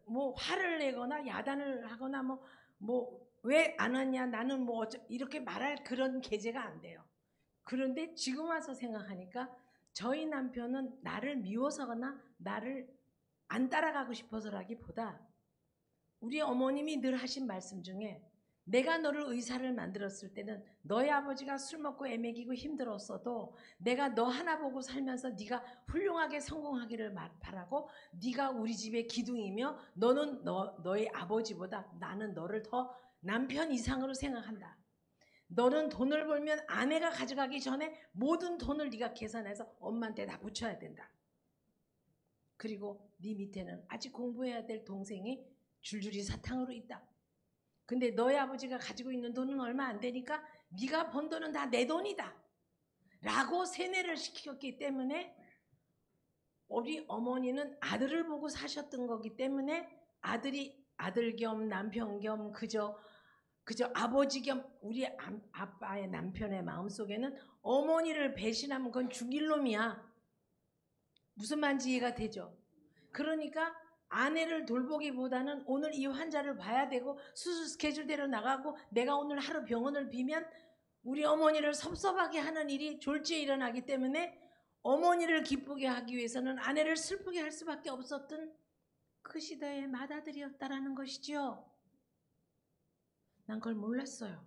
A: 뭐 화를 내거나 야단을 하거나 뭐 왜 안 왔냐 나는 뭐 이렇게 말할 그런 계제가 안 돼요. 그런데 지금 와서 생각하니까 저희 남편은 나를 미워서거나 나를 안 따라가고 싶어서라기보다 우리 어머님이 늘 하신 말씀 중에 내가 너를 의사를 만들었을 때는 너희 아버지가 술 먹고 애매기고 힘들었어도 내가 너 하나 보고 살면서 네가 훌륭하게 성공하기를 바라고 네가 우리 집의 기둥이며 너는 너의 아버지보다 나는 너를 더 남편 이상으로 생각한다. 너는 돈을 벌면 아내가 가져가기 전에 모든 돈을 네가 계산해서 엄마한테 다 붙여야 된다. 그리고 네 밑에는 아직 공부해야 될 동생이 줄줄이 사탕으로 있다. 근데 너희 아버지가 가지고 있는 돈은 얼마 안 되니까 네가 번 돈은 다 내 돈이다 라고 세뇌를 시켰기 때문에 우리 어머니는 아들을 보고 사셨던 거기 때문에 아들이 아들 겸 남편 겸 그저 아버지 겸 우리 아빠의 남편의 마음속에는 어머니를 배신하면 그건 죽일 놈이야. 무슨 말인지 이해가 되죠? 그러니까 아내를 돌보기보다는 오늘 이 환자를 봐야 되고 수술 스케줄대로 나가고 내가 오늘 하루 병원을 비면 우리 어머니를 섭섭하게 하는 일이 졸지에 일어나기 때문에 어머니를 기쁘게 하기 위해서는 아내를 슬프게 할 수밖에 없었던 그 시대의 맏아들이었다라는 것이죠. 난 그걸 몰랐어요.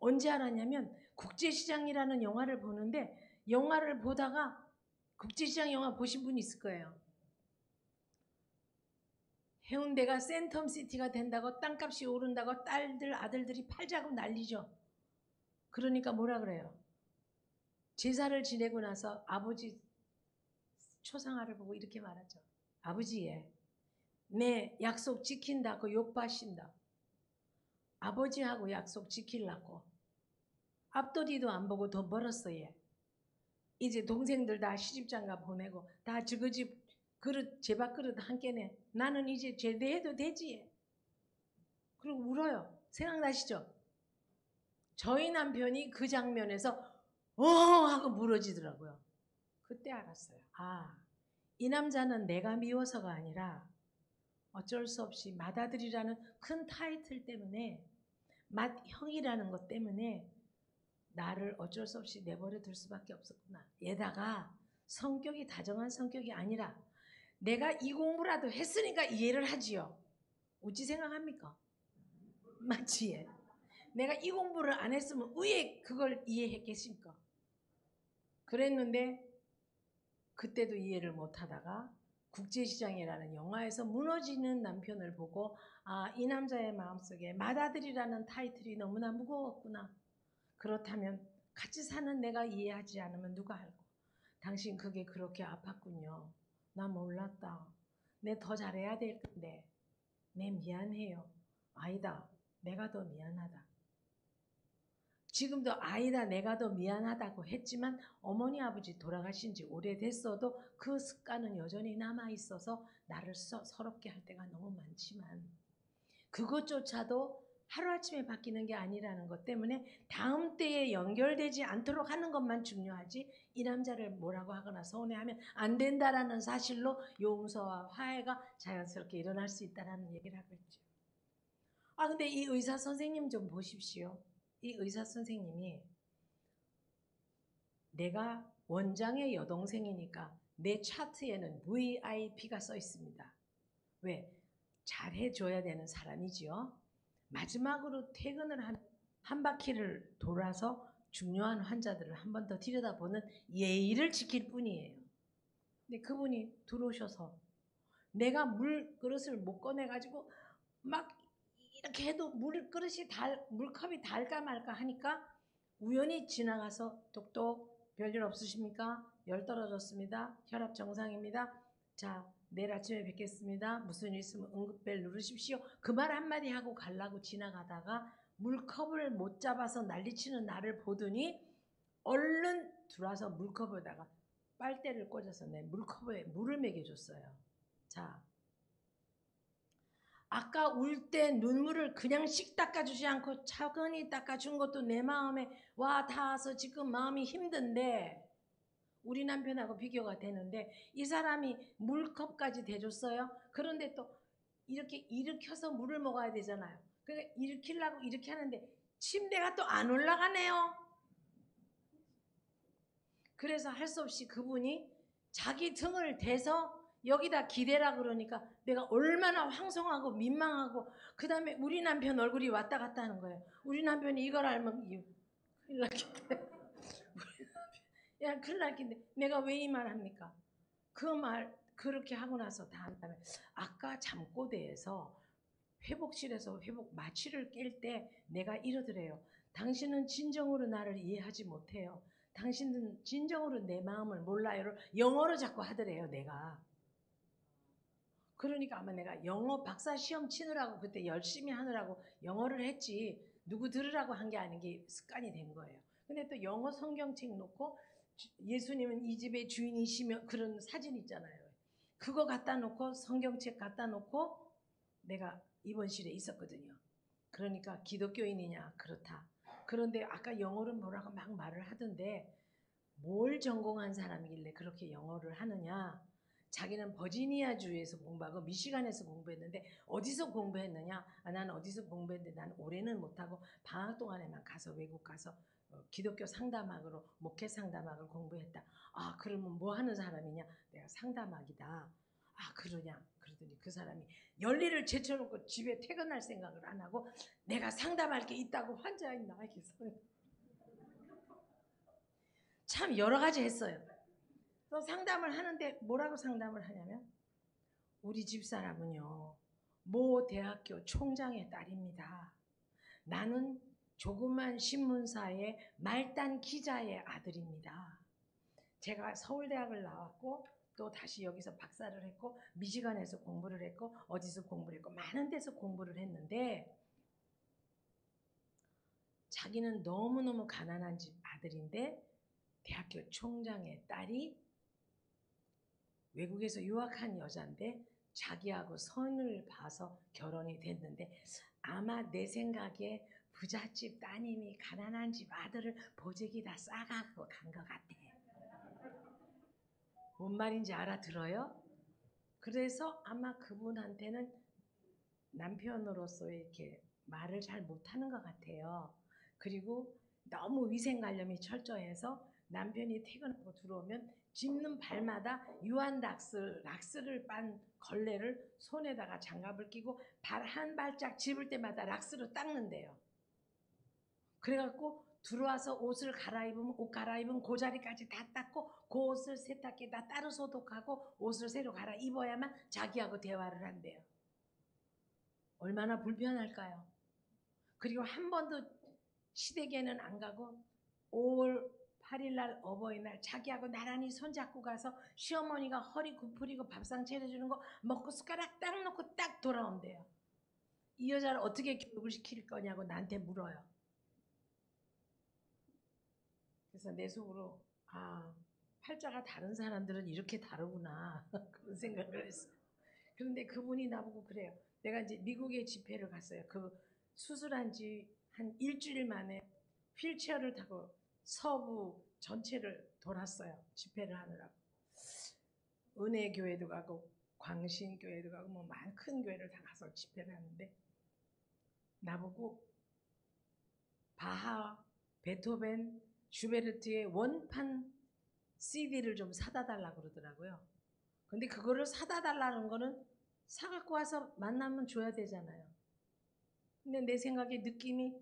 A: 언제 알았냐면 국제시장이라는 영화를 보는데 영화를 보다가 국제시장 영화 보신 분 있을 거예요. 해운대가 센텀시티가 된다고 땅값이 오른다고 딸들 아들들이 팔자고 난리죠. 그러니까 뭐라 그래요? 제사를 지내고 나서 아버지 초상화를 보고 이렇게 말하죠. 아버지 내 약속 지킨다고 욕받신다. 아버지하고 약속 지키려고 앞도리도 안 보고 더 벌었어 얘. 이제 동생들 다 시집장가 보내고 다 저거 집 그릇 제밥그릇 한 개네. 나는 이제 제대해도 되지. 그리고 울어요. 생각나시죠? 저희 남편이 그 장면에서 하고 무너지더라고요. 그때 알았어요. 이 남자는 내가 미워서가 아니라 어쩔 수 없이 맏아들이라는 큰 타이틀 때문에 맏형이라는 것 때문에 나를 어쩔 수 없이 내버려 둘 수밖에 없었구나. 얘다가 성격이 다정한 성격이 아니라 내가 이 공부라도 했으니까 이해를 하지요. 어찌 생각합니까? 맞지? 내가 이 공부를 안 했으면 왜 그걸 이해했겠습니까? 그랬는데 그때도 이해를 못하다가 국제시장이라는 영화에서 무너지는 남편을 보고 이 남자의 마음속에 맏아들이라는 타이틀이 너무나 무거웠구나. 그렇다면 같이 사는 내가 이해하지 않으면 누가 알고. 당신 그게 그렇게 아팠군요. 나 몰랐다. 내 더 잘해야 될 텐데. 내 미안해요. 아니다. 내가 더 미안하다. 지금도 아니다. 내가 더 미안하다고 했지만 어머니 아버지 돌아가신 지 오래됐어도 그 습관은 여전히 남아있어서 나를 서럽게 할 때가 너무 많지만 그것조차도 하루아침에 바뀌는 게 아니라는 것 때문에 다음 때에 연결되지 않도록 하는 것만 중요하지 이 남자를 뭐라고 하거나 서운해하면 안 된다라는 사실로 용서와 화해가 자연스럽게 일어날 수 있다는 얘기를 하고 있죠. 근데 이 의사 선생님 좀 보십시오. 이 의사 선생님이 내가 원장의 여동생이니까 내 차트에는 VIP가 써 있습니다. 왜? 잘해줘야 되는 사람이지요. 마지막으로 퇴근을 한 바퀴를 돌아서 중요한 환자들을 한 번 더 들여다보는 예의를 지킬 뿐이에요. 근데 그분이 들어오셔서 내가 물그릇을 못 꺼내가지고 막 이렇게 해도 물컵이 닳까 말까 하니까 우연히 지나가서 똑똑 별일 없으십니까? 열 떨어졌습니다. 혈압 정상입니다. 자, 내일 아침에 뵙겠습니다. 무슨 일 있으면 응급벨 누르십시오. 그 말 한마디 하고 가려고 지나가다가 물컵을 못 잡아서 난리치는 나를 보더니 얼른 들어와서 물컵에다가 빨대를 꽂아서 내 물컵에 물을 먹여줬어요. 자, 아까 울 때 눈물을 그냥 씩 닦아주지 않고 차근히 닦아준 것도 내 마음에 와 닿아서 지금 마음이 힘든데 우리 남편하고 비교가 되는데 이 사람이 물컵까지 대줬어요. 그런데 또 이렇게 일으켜서 물을 먹어야 되잖아요. 그러니까 일으키려고 이렇게 하는데 침대가 또 안 올라가네요. 그래서 할 수 없이 그분이 자기 등을 대서 여기다 기대라 그러니까 내가 얼마나 황송하고 민망하고 그 다음에 우리 남편 얼굴이 왔다 갔다 하는 거예요. 우리 남편이 이걸 알면 큰일 났겠대. 야, 큰일 났겠네. 내가 왜 이 말 합니까? 그 말 그렇게 하고 나서 다음 다음에 아까 잠꼬대에서 회복실에서 회복 마취를 깰 때 내가 이러더래요. 당신은 진정으로 나를 이해하지 못해요. 당신은 진정으로 내 마음을 몰라요를 영어로 자꾸 하더래요. 내가. 그러니까 아마 내가 영어 박사 시험 치느라고 그때 열심히 하느라고 영어를 했지 누구 들으라고 한 게 아닌 게 습관이 된 거예요. 근데 또 영어 성경책 놓고 예수님은 이 집의 주인이시며 그런 사진 있잖아요. 그거 갖다 놓고 성경책 갖다 놓고 내가 입원실에 있었거든요. 그러니까 기독교인이냐 그렇다. 그런데 아까 영어를 뭐라고 막 말을 하던데 뭘 전공한 사람이길래 그렇게 영어를 하느냐. 자기는 버지니아 주에서 공부하고 미시간에서 공부했는데 어디서 공부했느냐. 나는 어디서 공부했는데 나는 올해는 못하고 방학 동안에만 가서 외국 가서 기독교 상담학으로 목회 상담학을 공부했다. 아 그러면 뭐 하는 사람이냐. 내가 상담학이다. 아 그러냐. 그러더니 그 사람이 열일을 제쳐놓고 집에 퇴근할 생각을 안 하고 내가 상담할 게 있다고 환자인 나에게서 참 여러 가지 했어요. 그래서 상담을 하는데 뭐라고 상담을 하냐면 우리 집사람은요 모 대학교 총장의 딸입니다. 나는 조그만 신문사의 말단 기자의 아들입니다. 제가 서울대학을 나왔고 또 다시 여기서 박사를 했고 미시간에서 공부를 했고 어디서 공부를 했고 많은 데서 공부를 했는데 자기는 너무너무 가난한 집 아들인데 대학교 총장의 딸이 외국에서 유학한 여자인데 자기하고 선을 봐서 결혼이 됐는데 아마 내 생각에 부잣집 따님이 가난한 집 아들을 보재기다 싸가고 간 것 같아. 뭔 말인지 알아들어요? 그래서 아마 그분한테는 남편으로서 이렇게 말을 잘 못하는 것 같아요. 그리고 너무 위생관념이 철저해서 남편이 퇴근하고 들어오면 짚는 발마다 유한 락스를 빤 걸레를 손에다가 장갑을 끼고 발 한 발짝 짚을 때마다 락스로 닦는데요. 그래갖고 들어와서 옷을 갈아입으면 옷 갈아입은 그 자리까지 다 닦고 그 옷을 세탁기에다 따로 소독하고 옷을 새로 갈아입어야만 자기하고 대화를 한대요. 얼마나 불편할까요? 그리고 한 번도 시댁에는 안 가고 5월 8일날 어버이날 자기하고 나란히 손잡고 가서 시어머니가 허리 굽으리고 밥상 차려주는 거 먹고 숟가락 딱 놓고 딱 돌아온대요. 이 여자를 어떻게 교육을 시킬 거냐고 나한테 물어요. 그래서 내 속으로 팔자가 다른 사람들은 이렇게 다르구나 그런 생각을 했어요. 그런데 그분이 나보고 그래요. 내가 이제 미국에 집회를 갔어요. 그 수술한 지 한 일주일 만에 휠체어를 타고 서부 전체를 돌았어요. 집회를 하느라고. 은혜교회도 가고 광신교회도 가고 뭐 많은 큰 교회를 다 가서 집회를 하는데 나보고 바하, 베토벤, 슈베르트의 원판 CD를 좀 사다 달라고 그러더라고요. 근데 그거를 사다 달라는 거는 사갖고 와서 만나면 줘야 되잖아요. 근데 내 생각에 느낌이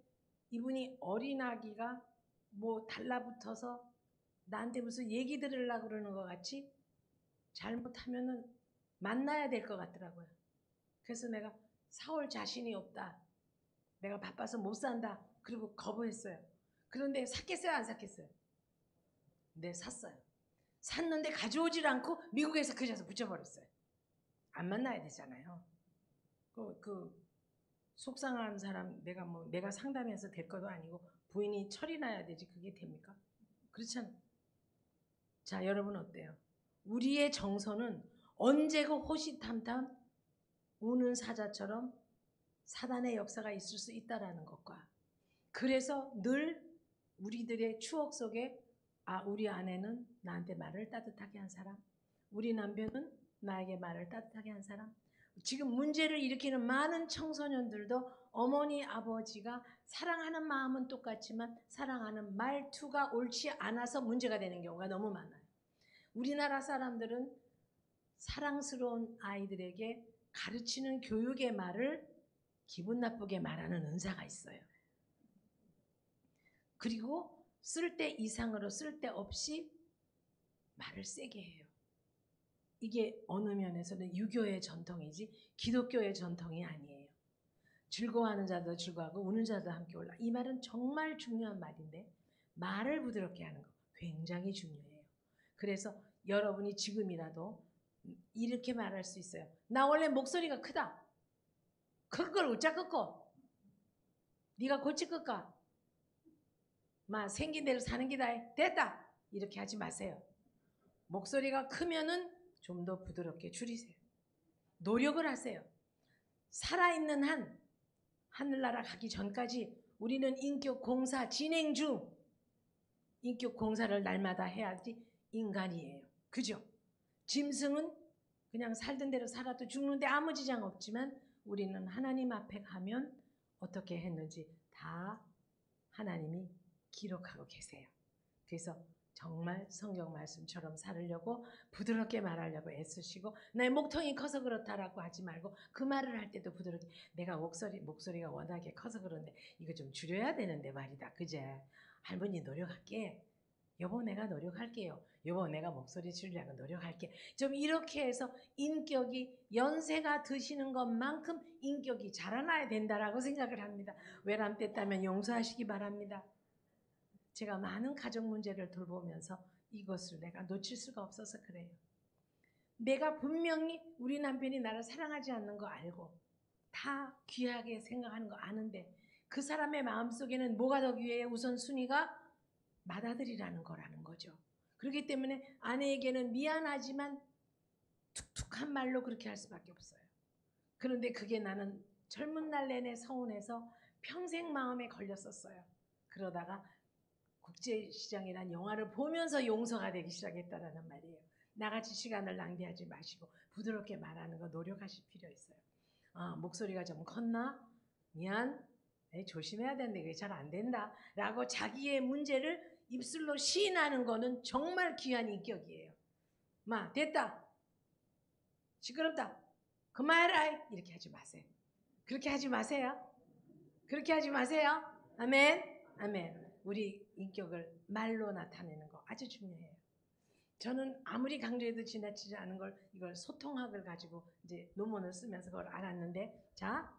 A: 이분이 어린아기가 뭐 달라붙어서 나한테 무슨 얘기 들으려고 그러는 것 같이 잘못하면은 만나야 될 것 같더라고요. 그래서 내가 사올 자신이 없다. 내가 바빠서 못 산다. 그리고 거부했어요. 그런데 샀겠어요? 안 샀겠어요? 네, 샀어요. 샀는데 가져오질 않고 미국에서 그저서 붙여버렸어요. 안 만나야 되잖아요. 그 속상한 사람 내가 상담해서 될 것도 아니고 부인이 철이 나야 되지 그게 됩니까? 그렇잖아요. 자 여러분 어때요? 우리의 정서는 언제고 호시탐탐 우는 사자처럼 사단의 역사가 있을 수 있다라는 것과 그래서 늘 우리들의 추억 속에 우리 아내는 나한테 말을 따뜻하게 한 사람, 우리 남편은 나에게 말을 따뜻하게 한 사람. 지금 문제를 일으키는 많은 청소년들도 어머니 아버지가 사랑하는 마음은 똑같지만 사랑하는 말투가 옳지 않아서 문제가 되는 경우가 너무 많아요. 우리나라 사람들은 사랑스러운 아이들에게 가르치는 교육의 말을 기분 나쁘게 말하는 은사가 있어요. 그리고 쓸 때 이상으로 쓸 때 없이 말을 세게 해요. 이게 어느 면에서는 유교의 전통이지 기독교의 전통이 아니에요. 즐거워하는 자도 즐거워하고 우는 자도 함께 올라. 이 말은 정말 중요한 말인데 말을 부드럽게 하는 거 굉장히 중요해요. 그래서 여러분이 지금이라도 이렇게 말할 수 있어요. 나 원래 목소리가 크다. 그걸 어쩌 끄고 네가 고치 끌까? 마 생긴 대로 사는 기다. 됐다. 이렇게 하지 마세요. 목소리가 크면은 좀 더 부드럽게 줄이세요. 노력을 하세요. 살아있는 한 하늘나라 가기 전까지 우리는 인격 공사 진행 중. 인격 공사를 날마다 해야지 인간이에요. 그죠? 짐승은 그냥 살던 대로 살아도 죽는데 아무 지장 없지만 우리는 하나님 앞에 가면 어떻게 했는지 다 하나님이 기록하고 계세요. 그래서 정말 성경 말씀처럼 살으려고 부드럽게 말하려고 애쓰시고 내 목통이 커서 그렇다라고 하지 말고 그 말을 할 때도 부드럽게 내가 목소리가 워낙에 커서 그런데 이거 좀 줄여야 되는데 말이다. 그제? 할머니 노력할게. 여보 내가 노력할게요. 여보 내가 목소리 줄이려고 노력할게. 좀 이렇게 해서 인격이 연세가 드시는 것만큼 인격이 자라나야 된다라고 생각을 합니다. 외람됐다면 용서하시기 바랍니다. 제가 많은 가정 문제를 돌보면서 이것을 내가 놓칠 수가 없어서 그래요. 내가 분명히 우리 남편이 나를 사랑하지 않는 거 알고 다 귀하게 생각하는 거 아는데 그 사람의 마음속에는 뭐가 더 귀해요? 우선순위가 맏아들이라는 거라는 거죠. 그렇기 때문에 아내에게는 미안하지만 툭툭한 말로 그렇게 할 수밖에 없어요. 그런데 그게 나는 젊은 날 내내 서운해서 평생 마음에 걸렸었어요. 그러다가 국제시장이란 영화를 보면서 용서가 되기 시작했다라는 말이에요. 나같이 시간을 낭비하지 마시고 부드럽게 말하는 거 노력하실 필요 있어요. 목소리가 좀 컸나? 미안. 조심해야 되는데 그게 잘 안 된다. 라고 자기의 문제를 입술로 시인하는 거는 정말 귀한 인격이에요. 마 됐다. 시끄럽다. 그만해라. 이렇게 하지 마세요. 그렇게 하지 마세요. 그렇게 하지 마세요. 아멘. 아멘. 우리 인격을 말로 나타내는 거 아주 중요해요. 저는 아무리 강조해도 지나치지 않은 걸 이걸 소통학을 가지고 이제 논문을 쓰면서 그걸 알았는데 자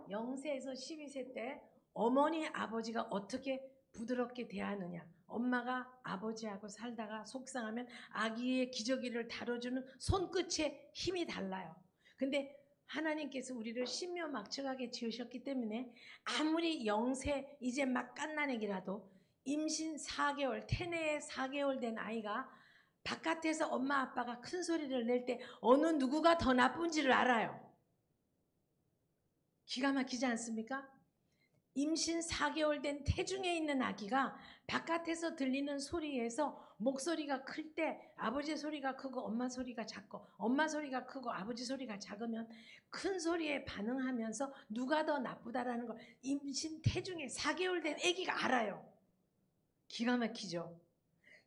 A: 0세에서 12세 때 어머니 아버지가 어떻게 부드럽게 대하느냐 엄마가 아버지하고 살다가 속상하면 아기의 기저귀를 다뤄주는 손끝의 힘이 달라요. 근데 하나님께서 우리를 신묘막측하게 지으셨기 때문에 아무리 0세 이제 막 갓난 애기라도 임신 4개월 태내에 4개월 된 아이가 바깥에서 엄마 아빠가 큰 소리를 낼 때 어느 누구가 더 나쁜지를 알아요. 기가 막히지 않습니까? 임신 4개월 된 태중에 있는 아기가 바깥에서 들리는 소리에서 목소리가 클 때 아버지 소리가 크고 엄마 소리가 작고 엄마 소리가 크고 아버지 소리가 작으면 큰 소리에 반응하면서 누가 더 나쁘다라는 걸 임신 태중에 4개월 된 아기가 알아요. 기가 막히죠.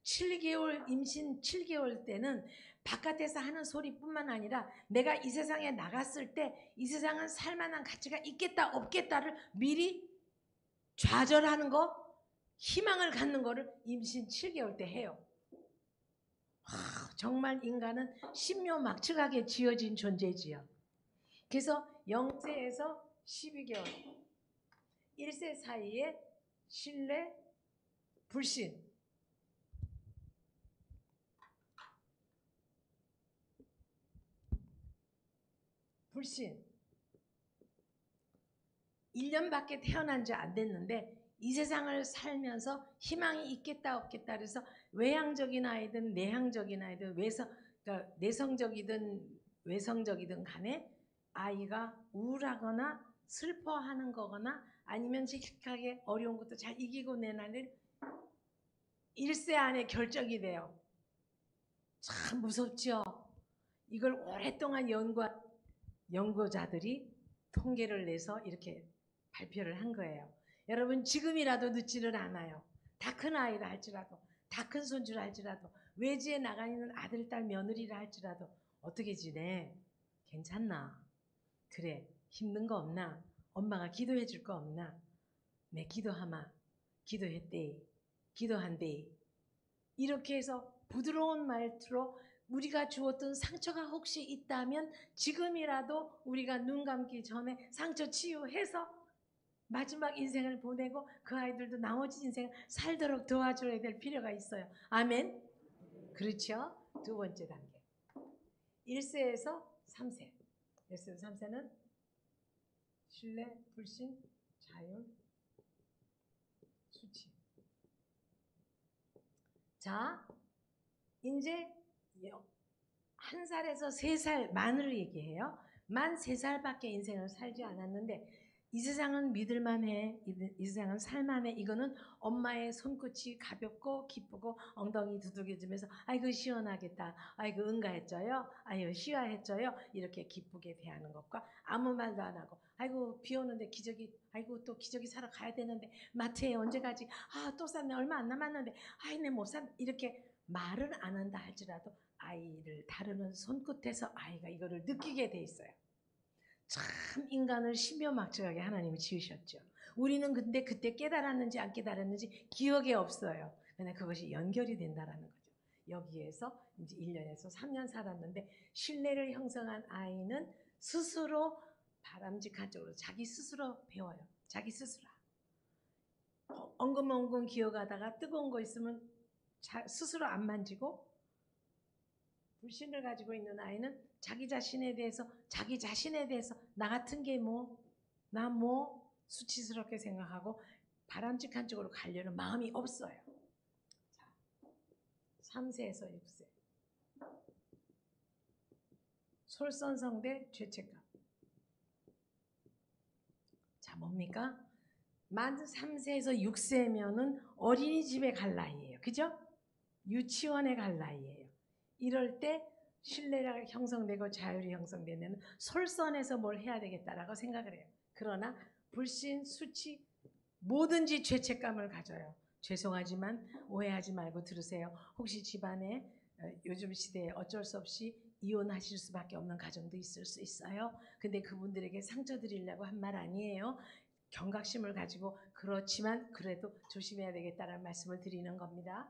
A: 7개월 임신 7개월 때는 바깥에서 하는 소리뿐만 아니라 내가 이 세상에 나갔을 때 이 세상은 살만한 가치가 있겠다 없겠다를 미리 좌절하는 거 희망을 갖는 거를 임신 7개월 때 해요. 정말 인간은 신묘막측하게 지어진 존재지요. 그래서 0세에서 12개월 1세 사이에 신뢰, 불신 불신 1년밖에 태어난 지 안 됐는데 이 세상을 살면서 희망이 있겠다 없겠다 그래서 외향적인 아이든 내향적인 아이든 그러니까 내성적이든 외성적이든 간에 아이가 우울하거나 슬퍼하는 거거나 아니면 씩씩하게 어려운 것도 잘 이기고 내나는 1세 안에 결정이 돼요. 참 무섭죠. 이걸 오랫동안 연구자들이 통계를 내서 이렇게 발표를 한 거예요. 여러분 지금이라도 늦지는 않아요. 다 큰 아이라 할지라도 다 큰 손주라 할지라도 외지에 나가 있는 아들, 딸, 며느리라 할지라도 어떻게 지내? 괜찮나? 그래, 힘든 거 없나? 엄마가 기도해 줄 거 없나? 내 기도하마. 기도했대. 기도한대. 이렇게 해서 부드러운 말투로 우리가 주었던 상처가 혹시 있다면 지금이라도 우리가 눈 감기 전에 상처 치유해서 마지막 인생을 보내고 그 아이들도 나머지 인생을 살도록 도와줘야 될 필요가 있어요. 아멘? 그렇죠? 두 번째 단계. 1세에서 3세. 1세에서 3세는 신뢰, 불신, 자율, 수치. 자, 이제 1살에서 3살 만으로 얘기해요. 만 3살밖에 인생을 살지 않았는데 이 세상은 믿을만해. 이 세상은 살만해. 이거는 엄마의 손끝이 가볍고 기쁘고 엉덩이 두들겨주면서 아이고 시원하겠다. 아이고 응가했죠요. 아이고 시화했죠요. 이렇게 기쁘게 대하는 것과 아무 말도 안 하고 아이고 비 오는데 기저귀 아이고 또 기저귀 사러 가야 되는데 마트에 언제 가지? 아 또 샀네. 얼마 안 남았는데 아이 내 못 산. 이렇게 말을 안 한다 할지라도 아이를 다루는 손끝에서 아이가 이거를 느끼게 돼 있어요. 참 인간을 신묘막측하게 하나님이 지으셨죠. 우리는 근데 그때 깨달았는지 안 깨달았는지 기억이 없어요. 근데 그것이 연결이 된다라는 거죠. 여기에서 이제 1년에서 3년 살았는데 신뢰를 형성한 아이는 스스로 바람직한 쪽으로 자기 스스로 배워요. 자기 스스로. 엉금엉금 기어가다가 뜨거운 거 있으면 스스로 안 만지고 불신을 가지고 있는 아이는 자기 자신에 대해서 나 같은 게 나 수치스럽게 생각하고 바람직한 쪽으로 가려는 마음이 없어요. 자, 3세에서 6세. 솔선성대 죄책감. 자, 뭡니까? 만 3세에서 6세면은 어린이집에 갈 나이예요. 그죠? 유치원에 갈 나이예요. 이럴 때 신뢰가 형성되고 자율이 형성되면 솔선해서 뭘 해야 되겠다라고 생각을 해요. 그러나 불신, 수치, 뭐든지 죄책감을 가져요. 죄송하지만 오해하지 말고 들으세요. 혹시 집안에 요즘 시대에 어쩔 수 없이 이혼하실 수밖에 없는 가정도 있을 수 있어요. 근데 그분들에게 상처 드리려고 한 말 아니에요. 경각심을 가지고 그렇지만 그래도 조심해야 되겠다는 말씀을 드리는 겁니다.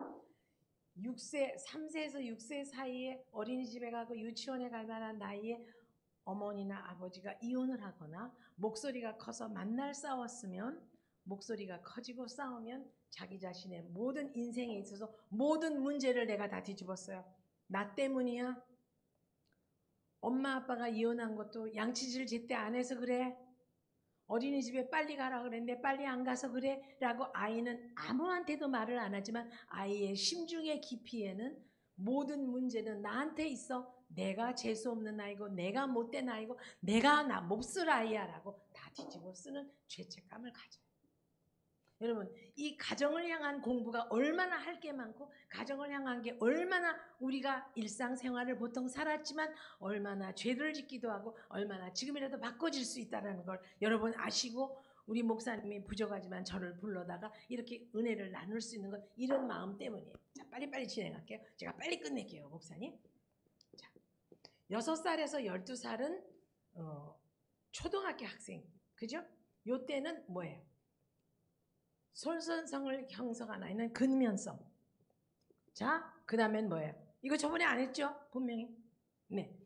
A: 3세에서 6세 사이에 어린이집에 가고 유치원에 갈 만한 나이에 어머니나 아버지가 이혼을 하거나 목소리가 커서 만날 싸웠으면 목소리가 커지고 싸우면 자기 자신의 모든 인생에 있어서 모든 문제를 내가 다 뒤집었어요. 나 때문이야. 엄마 아빠가 이혼한 것도 양치질 제때 안 해서 그래. 어린이집에 빨리 가라 그랬는데 빨리 안 가서 그래 라고 아이는 아무한테도 말을 안 하지만 아이의 심중의 깊이에는 모든 문제는 나한테 있어. 내가 재수없는 아이고 내가 못된 아이고 내가 나 몹쓸 아이야 라고 다 뒤집어 쓰는 죄책감을 가져요. 여러분 이 가정을 향한 공부가 얼마나 할 게 많고 가정을 향한 게 얼마나 우리가 일상생활을 보통 살았지만 얼마나 죄를 짓기도 하고 얼마나 지금이라도 바꿔질 수 있다는 걸 여러분 아시고 우리 목사님이 부족하지만 저를 불러다가 이렇게 은혜를 나눌 수 있는 건 이런 마음 때문이에요. 자 빨리빨리 진행할게요. 제가 빨리 끝낼게요 목사님. 자, 6살에서 12살은 초등학교 학생 그죠? 요때는 뭐예요? 솔선성을 형성한 아이는 근면성. 자, 그 다음엔 뭐예요? 이거 저번에 안 했죠? 분명히. 네.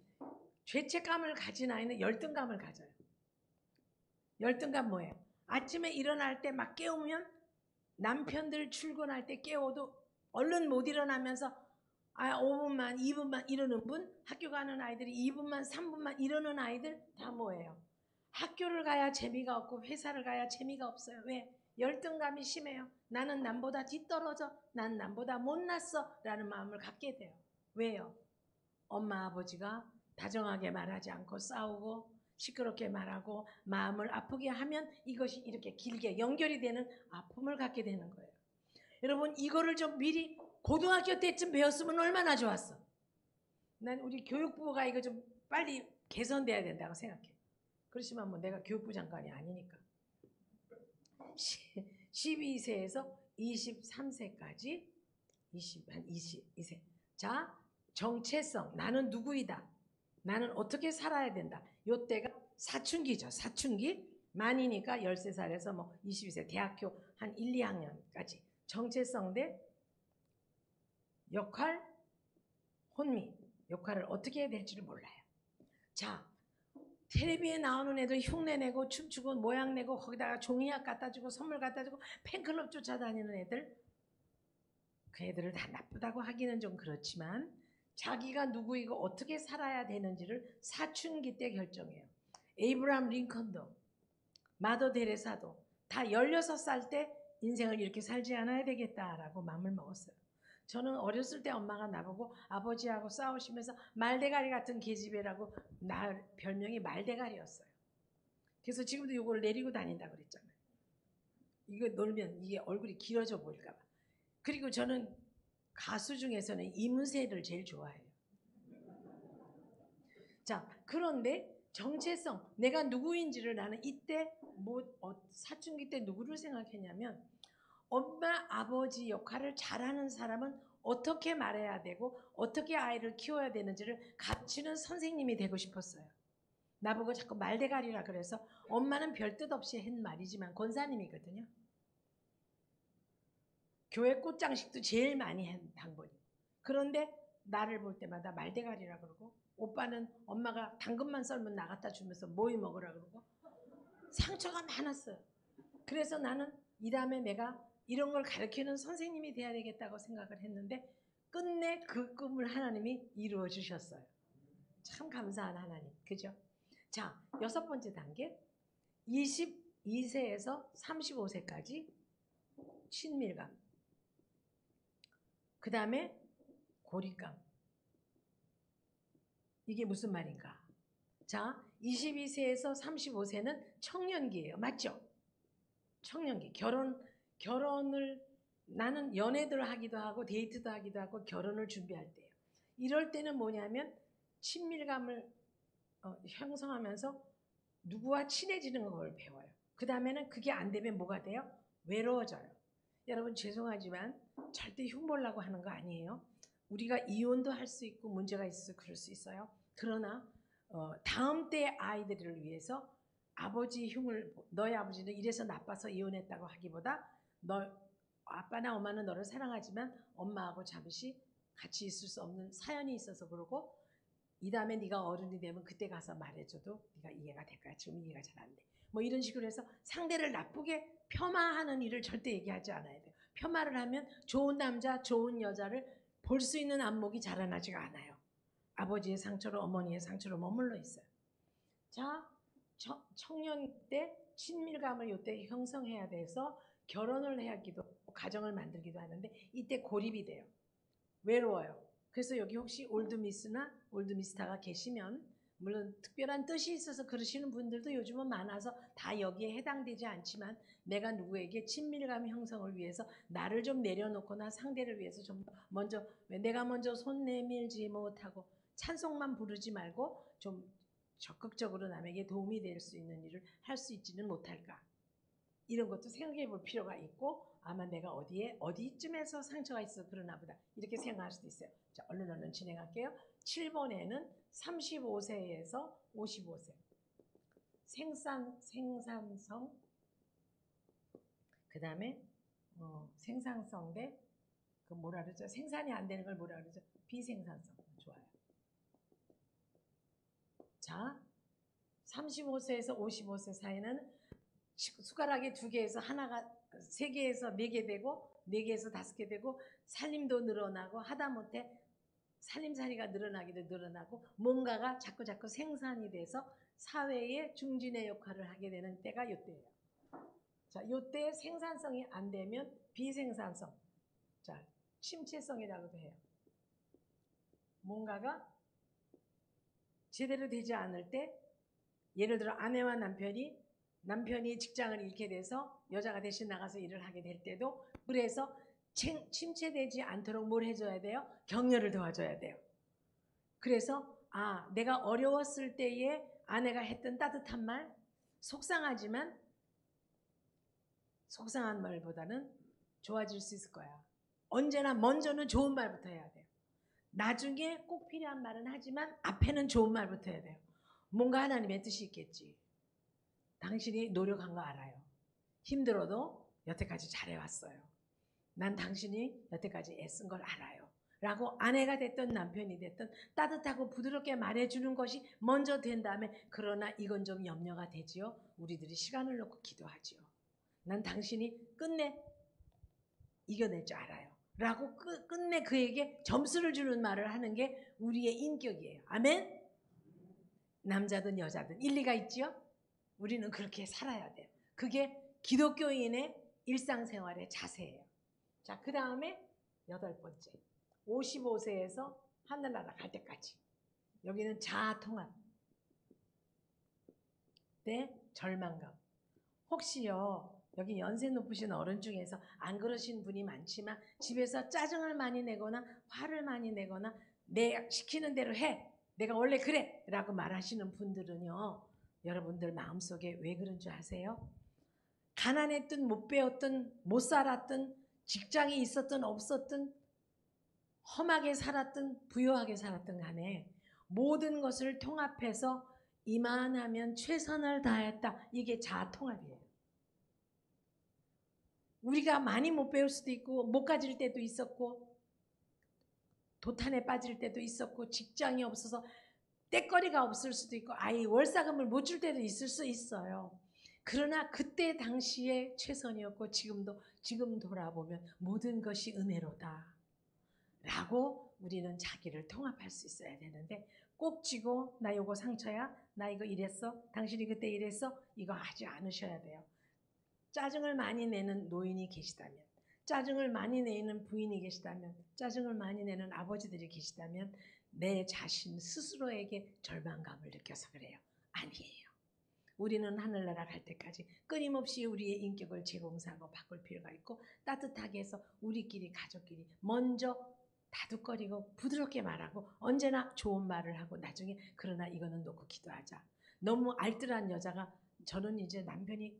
A: 죄책감을 가진 아이는 열등감을 가져요. 열등감 뭐예요? 아침에 일어날 때 막 깨우면 남편들 출근할 때 깨워도 얼른 못 일어나면서 5분만, 2분만 이러는 분, 학교 가는 아이들이 2분만, 3분만 이러는 아이들 다 뭐예요? 학교를 가야 재미가 없고 회사를 가야 재미가 없어요. 왜? 열등감이 심해요. 나는 남보다 뒤떨어져. 난 남보다 못났어. 라는 마음을 갖게 돼요. 왜요? 엄마 아버지가 다정하게 말하지 않고 싸우고 시끄럽게 말하고 마음을 아프게 하면 이것이 이렇게 길게 연결이 되는 아픔을 갖게 되는 거예요. 여러분 이거를 좀 미리 고등학교 때쯤 배웠으면 얼마나 좋았어. 난 우리 교육부가 이거 좀 빨리 개선돼야 된다고 생각해. 그렇지만 뭐 내가 교육부 장관이 아니니까. 12세에서 23세까지 한 22세 자, 정체성. 나는 누구이다. 나는 어떻게 살아야 된다. 요때가 사춘기죠. 사춘기. 만이니까 13살에서 뭐 22세 대학교 한 1, 2학년까지. 정체성 대 역할, 혼미. 역할을 어떻게 해야 될지를 몰라요. 자, 텔레비에 나오는 애들 흉내내고 춤추고 모양내고 거기다가 종이약 갖다주고 선물 갖다주고 팬클럽 쫓아다니는 애들, 그 애들을 다 나쁘다고 하기는 좀 그렇지만 자기가 누구이고 어떻게 살아야 되는지를 사춘기 때 결정해요. 에이브라함 링컨도 마더 데레사도 다 16살 때 인생을 이렇게 살지 않아야 되겠다라고 마음을 먹었어요. 저는 어렸을 때 엄마가 나보고 아버지하고 싸우시면서 말대가리 같은 계집애라고 나 별명이 말대가리였어요. 그래서 지금도 이걸 내리고 다닌다 그랬잖아요. 이거 놀면 이게 얼굴이 길어져 보일까 봐. 그리고 저는 가수 중에서는 이문세를 제일 좋아해요. 자, 그런데 정체성, 내가 누구인지를 나는 이때 사춘기 때 누구를 생각했냐면 엄마, 아버지 역할을 잘하는 사람은 어떻게 말해야 되고 어떻게 아이를 키워야 되는지를 가르치는 선생님이 되고 싶었어요. 나보고 자꾸 말대가리라 그래서 엄마는 별 뜻 없이 한 말이지만 권사님이거든요. 교회 꽃장식도 제일 많이 한 당번이. 그런데 나를 볼 때마다 말대가리라 그러고 오빠는 엄마가 당근만 썰면 나갔다 주면서 뭐이 먹으라 그러고 상처가 많았어요. 그래서 나는 이 다음에 내가 이런 걸 가르치는 선생님이 돼야 되겠다고 생각을 했는데 끝내 그 꿈을 하나님이 이루어 주셨어요. 참 감사한 하나님. 그죠? 자, 6번째 단계. 22세에서 35세까지 친밀감. 그 다음에 고립감. 이게 무슨 말인가? 자, 22세에서 35세는 청년기예요. 맞죠? 청년기. 결혼을 나는 연애들 하기도 하고 데이트도 하기도 하고 결혼을 준비할 때예요. 이럴 때는 뭐냐면 친밀감을 형성하면서 누구와 친해지는 걸 배워요. 그 다음에는 그게 안 되면 뭐가 돼요? 외로워져요. 여러분 죄송하지만 절대 흉보려고 하는 거 아니에요. 우리가 이혼도 할 수 있고 문제가 있어서 그럴 수 있어요. 그러나 다음 때 아이들을 위해서 아버지 흉을 너희 아버지는 이래서 나빠서 이혼했다고 하기보다 너 아빠나 엄마는 너를 사랑하지만 엄마하고 잠시 같이 있을 수 없는 사연이 있어서 그러고 이 다음에 네가 어른이 되면 그때 가서 말해줘도 네가 이해가 될 거야. 지금 이해가 잘 안 돼. 뭐 이런 식으로 해서 상대를 나쁘게 폄하하는 일을 절대 얘기하지 않아야 돼요. 폄하를 하면 좋은 남자, 좋은 여자를 볼 수 있는 안목이 자라나지가 않아요. 아버지의 상처로 어머니의 상처로 머물러 있어요. 자, 청년 때 친밀감을 이때 형성해야 돼서 결혼을 해야기도 가정을 만들기도 하는데 이때 고립이 돼요. 외로워요. 그래서 여기 혹시 올드미스나 올드미스타가 계시면 물론 특별한 뜻이 있어서 그러시는 분들도 요즘은 많아서 다 여기에 해당되지 않지만 내가 누구에게 친밀감 형성을 위해서 나를 좀 내려놓거나 상대를 위해서 좀 먼저 내가 먼저 손 내밀지 못하고 찬송만 부르지 말고 좀 적극적으로 남에게 도움이 될 수 있는 일을 할 수 있지는 못할까. 이런 것도 생각해 볼 필요가 있고 아마 내가 어디쯤에서 상처가 있어 그러나 보다 이렇게 생각할 수도 있어요. 자, 얼른 진행할게요. 7번에는 35세에서 55세 생산성 그 다음에 생산성 대 그 뭐라 그러죠? 생산이 안 되는 걸 뭐라 그러죠? 비생산성. 좋아요. 자, 35세에서 55세 사이는 숟가락이 2개에서 하나가 3개에서 4개 되고 4개에서 5개 되고 살림도 늘어나고 하다못해 살림살이가 늘어나기도 늘어나고 뭔가가 자꾸 생산이 돼서 사회의 중진의 역할을 하게 되는 때가 이때예요. 자, 이때 생산성이 안 되면 비생산성. 자, 침체성이라고도 해요. 뭔가가 제대로 되지 않을 때 예를 들어 아내와 남편이 직장을 잃게 돼서 여자가 대신 나가서 일을 하게 될 때도 그래서 침체되지 않도록 뭘 해줘야 돼요? 격려를 도와줘야 돼요. 그래서 내가 어려웠을 때에 아내가 했던 따뜻한 말 속상하지만 속상한 말보다는 좋아질 수 있을 거야. 언제나 먼저는 좋은 말부터 해야 돼요. 나중에 꼭 필요한 말은 하지만 앞에는 좋은 말부터 해야 돼요. 뭔가 하나님의 뜻이 있겠지. 당신이 노력한 거 알아요. 힘들어도 여태까지 잘해왔어요. 난 당신이 여태까지 애쓴 걸 알아요. 라고 아내가 됐든 남편이 됐든 따뜻하고 부드럽게 말해주는 것이 먼저 된 다음에 그러나 이건 좀 염려가 되지요. 우리들이 시간을 놓고 기도하지요. 난 당신이 끝내 이겨낼 줄 알아요. 라고 끝내 그에게 점수를 주는 말을 하는 게 우리의 인격이에요. 아멘? 남자든 여자든 일리가 있지요? 우리는 그렇게 살아야 돼요. 그게 기독교인의 일상생활의 자세예요. 자, 그 다음에 8번째. 55세에서 하늘나라 갈 때까지. 여기는 자아통합. 네, 절망감. 혹시요, 여기 연세 높으신 어른 중에서 안 그러신 분이 많지만 집에서 짜증을 많이 내거나 화를 많이 내거나 내 시키는 대로 해. 내가 원래 그래. 라고 말하시는 분들은요. 여러분들 마음속에 왜 그런 줄 아세요? 가난했든 못 배웠든 못 살았든 직장이 있었든 없었든 험하게 살았든 부유하게 살았든 간에 모든 것을 통합해서 이만하면 최선을 다했다. 이게 자아통합이에요. 우리가 많이 못 배울 수도 있고 못 가질 때도 있었고 도탄에 빠질 때도 있었고 직장이 없어서 떼거리가 없을 수도 있고 아이 월사금을 못 줄 때도 있을 수 있어요. 그러나 그때 당시에 최선이었고 지금 돌아보면 모든 것이 은혜로다. 라고 우리는 자기를 통합할 수 있어야 되는데 꼭 쥐고 나 요거 상처야. 나 이거 이랬어. 당신이 그때 이랬어. 이거 하지 않으셔야 돼요. 짜증을 많이 내는 노인이 계시다면 짜증을 많이 내는 부인이 계시다면 짜증을 많이 내는 아버지들이 계시다면 내 자신 스스로에게 절망감을 느껴서 그래요. 아니에요. 우리는 하늘나라 갈 때까지 끊임없이 우리의 인격을 재공사하고 바꿀 필요가 있고 따뜻하게 해서 우리끼리 가족끼리 먼저 다독거리고 부드럽게 말하고 언제나 좋은 말을 하고 나중에 그러나 이거는 놓고 기도하자. 너무 알뜰한 여자가 저는 이제 남편이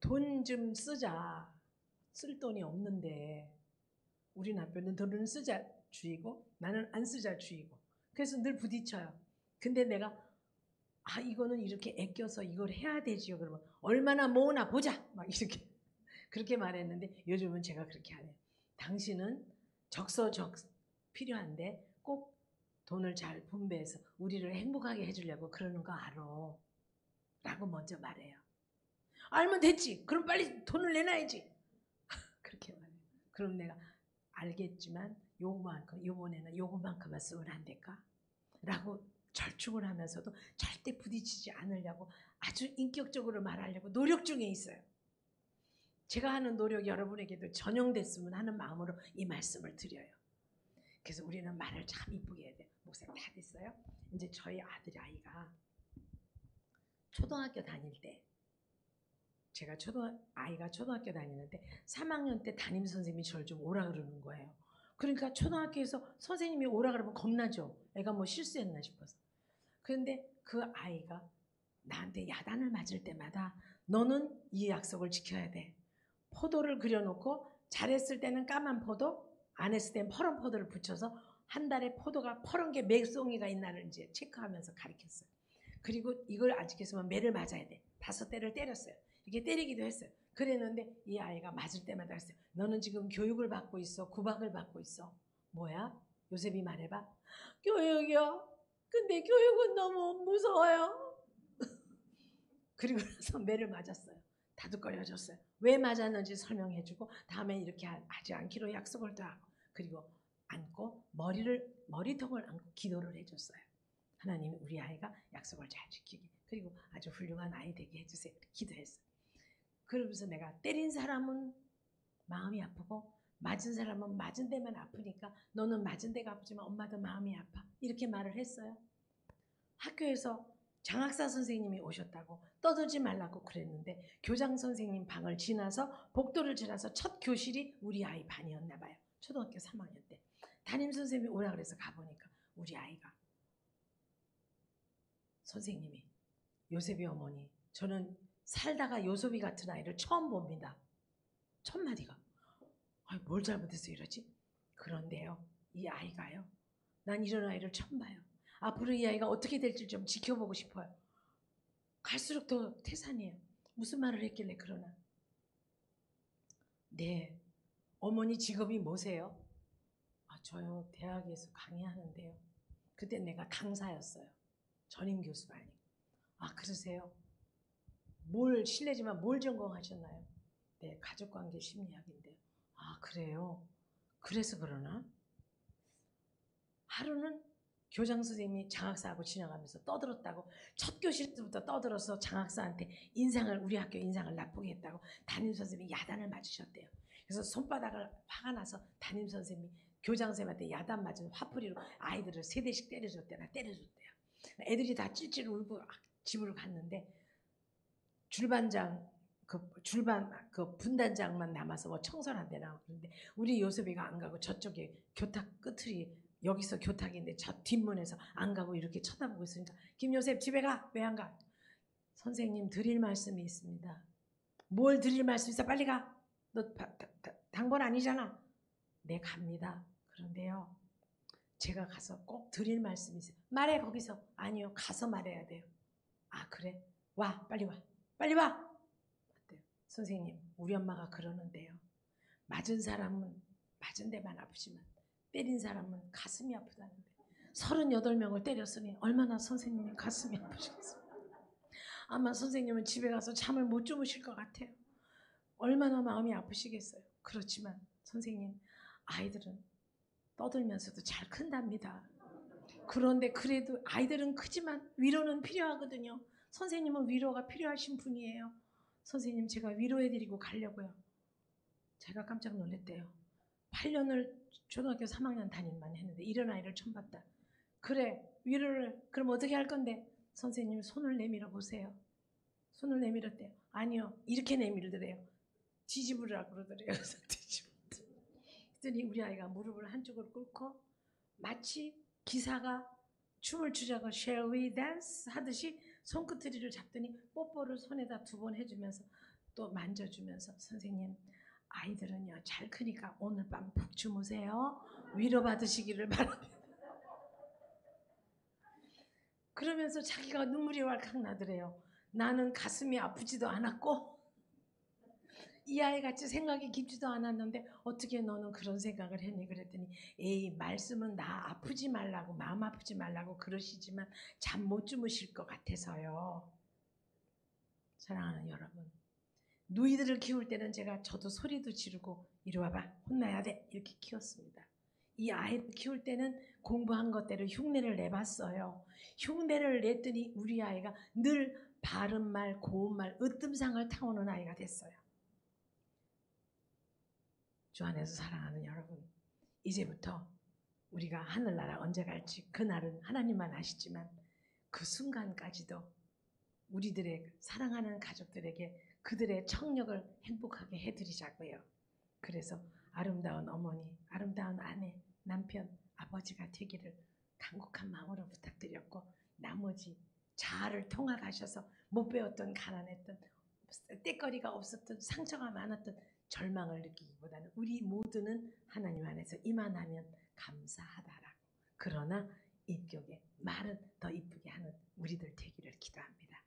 A: 돈 좀 쓰자. 쓸 돈이 없는데 우리 남편은 돈을 쓰자 주의고 나는 안 쓰자 주의고 그래서 늘 부딪혀요. 근데 내가 이거는 이렇게 아껴서 이걸 해야 되지요. 그러면 얼마나 모으나 보자. 막 이렇게 그렇게 말했는데 요즘은 제가 그렇게 안 해요. 당신은 적서적 필요한데 꼭 돈을 잘 분배해서 우리를 행복하게 해주려고 그러는 거 알아. 라고 먼저 말해요. 알면 됐지. 그럼 빨리 돈을 내놔야지. 그렇게 말해요. 그럼 내가 알겠지만 요번에는 요거만큼만 쓰면 안 될까? 라고 절충을 하면서도 절대 부딪히지 않으려고 아주 인격적으로 말하려고 노력 중에 있어요. 제가 하는 노력 여러분에게도 전용됐으면 하는 마음으로 이 말씀을 드려요. 그래서 우리는 말을 참 이쁘게 해야 돼요. 목사님 다 됐어요? 이제 저희 아이가 초등학교 다닐 때 제가 아이가 초등학교 다니는데 3학년 때 담임선생님이 저를 좀 오라 그러는 거예요. 그러니까 초등학교에서 선생님이 오라 그러면 겁나죠. 애가 뭐 실수했나 싶어서. 그런데 그 아이가 나한테 야단을 맞을 때마다 너는 이 약속을 지켜야 돼. 포도를 그려놓고 잘했을 때는 까만 포도, 안 했을 때는 퍼런 포도를 붙여서 한 달에 포도가 퍼런 게 몇 송이가 있나를 이제 체크하면서 가르쳤어요. 그리고 이걸 아직 했으면 매를 맞아야 돼. 5대를 때렸어요. 이렇게 때리기도 했어요. 그랬는데 이 아이가 맞을 때마다 했어요. 너는 지금 교육을 받고 있어. 구박을 받고 있어. 뭐야? 요셉이 말해봐. 교육이요. 근데 교육은 너무 무서워요. 그리고 나서 매를 맞았어요. 다독거려줬어요. 왜 맞았는지 설명해주고 다음에 이렇게 하지 않기로 약속을 또 하고 그리고 안고 머리통을 안고 기도를 해줬어요. 하나님 우리 아이가 약속을 잘 지키게 그리고 아주 훌륭한 아이 되게 해주세요. 기도했어요. 그러면서 내가 때린 사람은 마음이 아프고 맞은 사람은 맞은 데만 아프니까 너는 맞은 데가 아프지만 엄마도 마음이 아파. 이렇게 말을 했어요. 학교에서 장학사 선생님이 오셨다고 떠들지 말라고 그랬는데 교장 선생님 방을 지나서 복도를 지나서 첫 교실이 우리 아이 반이었나 봐요. 초등학교 3학년 때. 담임 선생님이 오라 그래서 가보니까 우리 아이가 선생님이 요셉이 어머니 저는 살다가 요셉이 같은 아이를 처음 봅니다. 첫 마디가 뭘 잘못해서 이러지? 그런데요 이 아이가요 난 이런 아이를 처음 봐요. 앞으로 이 아이가 어떻게 될지 좀 지켜보고 싶어요. 갈수록 더 태산이에요. 무슨 말을 했길래 그러나. 네, 어머니 직업이 뭐세요? 아, 저요 대학에서 강의하는데요. 그때 내가 강사였어요. 전임 교수가 아니고. 아, 그러세요? 실례지만 뭘 전공하셨나요? 네, 가족관계 심리학인데요. 아, 그래요? 그래서 그러나? 하루는 교장 선생님이 장학사하고 지나가면서 떠들었다고, 첫 교실부터 떠들어서 장학사한테 우리 학교 인상을 나쁘게 했다고 담임 선생님이 야단을 맞으셨대요. 그래서 손바닥을 화가 나서 담임 선생님이 교장 선생님한테 야단 맞은 화풀이로 아이들을 3대씩 때려줬대요. 애들이 다 찔찔 울고 집으로 갔는데 그 분단장만 남아서 뭐 청소를 한대나 그런데 우리 요섭이가 안 가고 저쪽에 교탁 끝이 여기서 교탁인데 저 뒷문에서 안 가고 이렇게 쳐다보고 있으니까 김요셉 집에 가! 왜 안 가? 선생님 드릴 말씀이 있습니다. 뭘 드릴 말씀 있어? 빨리 가! 너 당번 아니잖아. 네, 갑니다. 그런데요, 제가 가서 꼭 드릴 말씀이 있어요. 말해 거기서. 아니요, 가서 말해야 돼요. 아, 그래? 와, 빨리 와. 빨리 와! 어때요? 선생님, 우리 엄마가 그러는데요. 맞은 사람은 맞은 데만 아프지만 때린 사람은 가슴이 아프다는데 38명을 때렸으니 얼마나 선생님이 가슴이 아프시겠어요. 아마 선생님은 집에 가서 잠을 못 주무실 것 같아요. 얼마나 마음이 아프시겠어요. 그렇지만 선생님, 아이들은 떠들면서도 잘 큰답니다. 그런데 그래도 아이들은 크지만 위로는 필요하거든요. 선생님은 위로가 필요하신 분이에요. 선생님, 제가 위로해드리고 가려고요. 제가 깜짝 놀랐대요. 8년을 초등학교 3학년 담임만 했는데 이런 아이를 처음 봤다. 그래, 위로를 그럼 어떻게 할 건데? 선생님, 손을 내밀어 보세요. 손을 내밀었대요. 아니요, 이렇게 내밀더래요. 뒤집으라고 그러더래요. 그래서 그랬더니 우리 아이가 무릎을 한쪽으로 꿇고 마치 기사가 춤을 추자고 Shall we dance? 하듯이 손끝을 잡더니 뽀뽀를 손에다 2번 해주면서 또 만져주면서 선생님, 아이들은요 잘 크니까 오늘 밤 푹 주무세요. 위로받으시기를 바랍니다. 그러면서 자기가 눈물이 왈칵 나더래요. 나는 가슴이 아프지도 않았고 이 아이같이 생각이 깊지도 않았는데 어떻게 너는 그런 생각을 했니? 그랬더니 에이, 말씀은 나 아프지 말라고, 마음 아프지 말라고 그러시지만 잠 못 주무실 것 같아서요. 사랑하는 여러분, 누이들을 키울 때는 저도 소리도 지르고 이리 와봐, 혼나야 돼, 이렇게 키웠습니다. 이 아이를 키울 때는 공부한 것대로 흉내를 내봤어요. 흉내를 냈더니 우리 아이가 늘 바른 말, 고운 말, 으뜸상을 타오는 아이가 됐어요. 주 안에서 사랑하는 여러분, 이제부터 우리가 하늘나라 언제 갈지 그날은 하나님만 아시지만 그 순간까지도 우리들의 사랑하는 가족들에게 그들의 청력을 행복하게 해드리자고요. 그래서 아름다운 어머니, 아름다운 아내, 남편, 아버지가 되기를 간곡한 마음으로 부탁드렸고, 나머지 자아를 통합하셔서 못 배웠던, 가난했던, 때거리가 없었던, 상처가 많았던 절망을 느끼기보다는 우리 모두는 하나님 안에서 이만하면 감사하다라고, 그러나 인격의 말은 더 이쁘게 하는 우리들 되기를 기도합니다.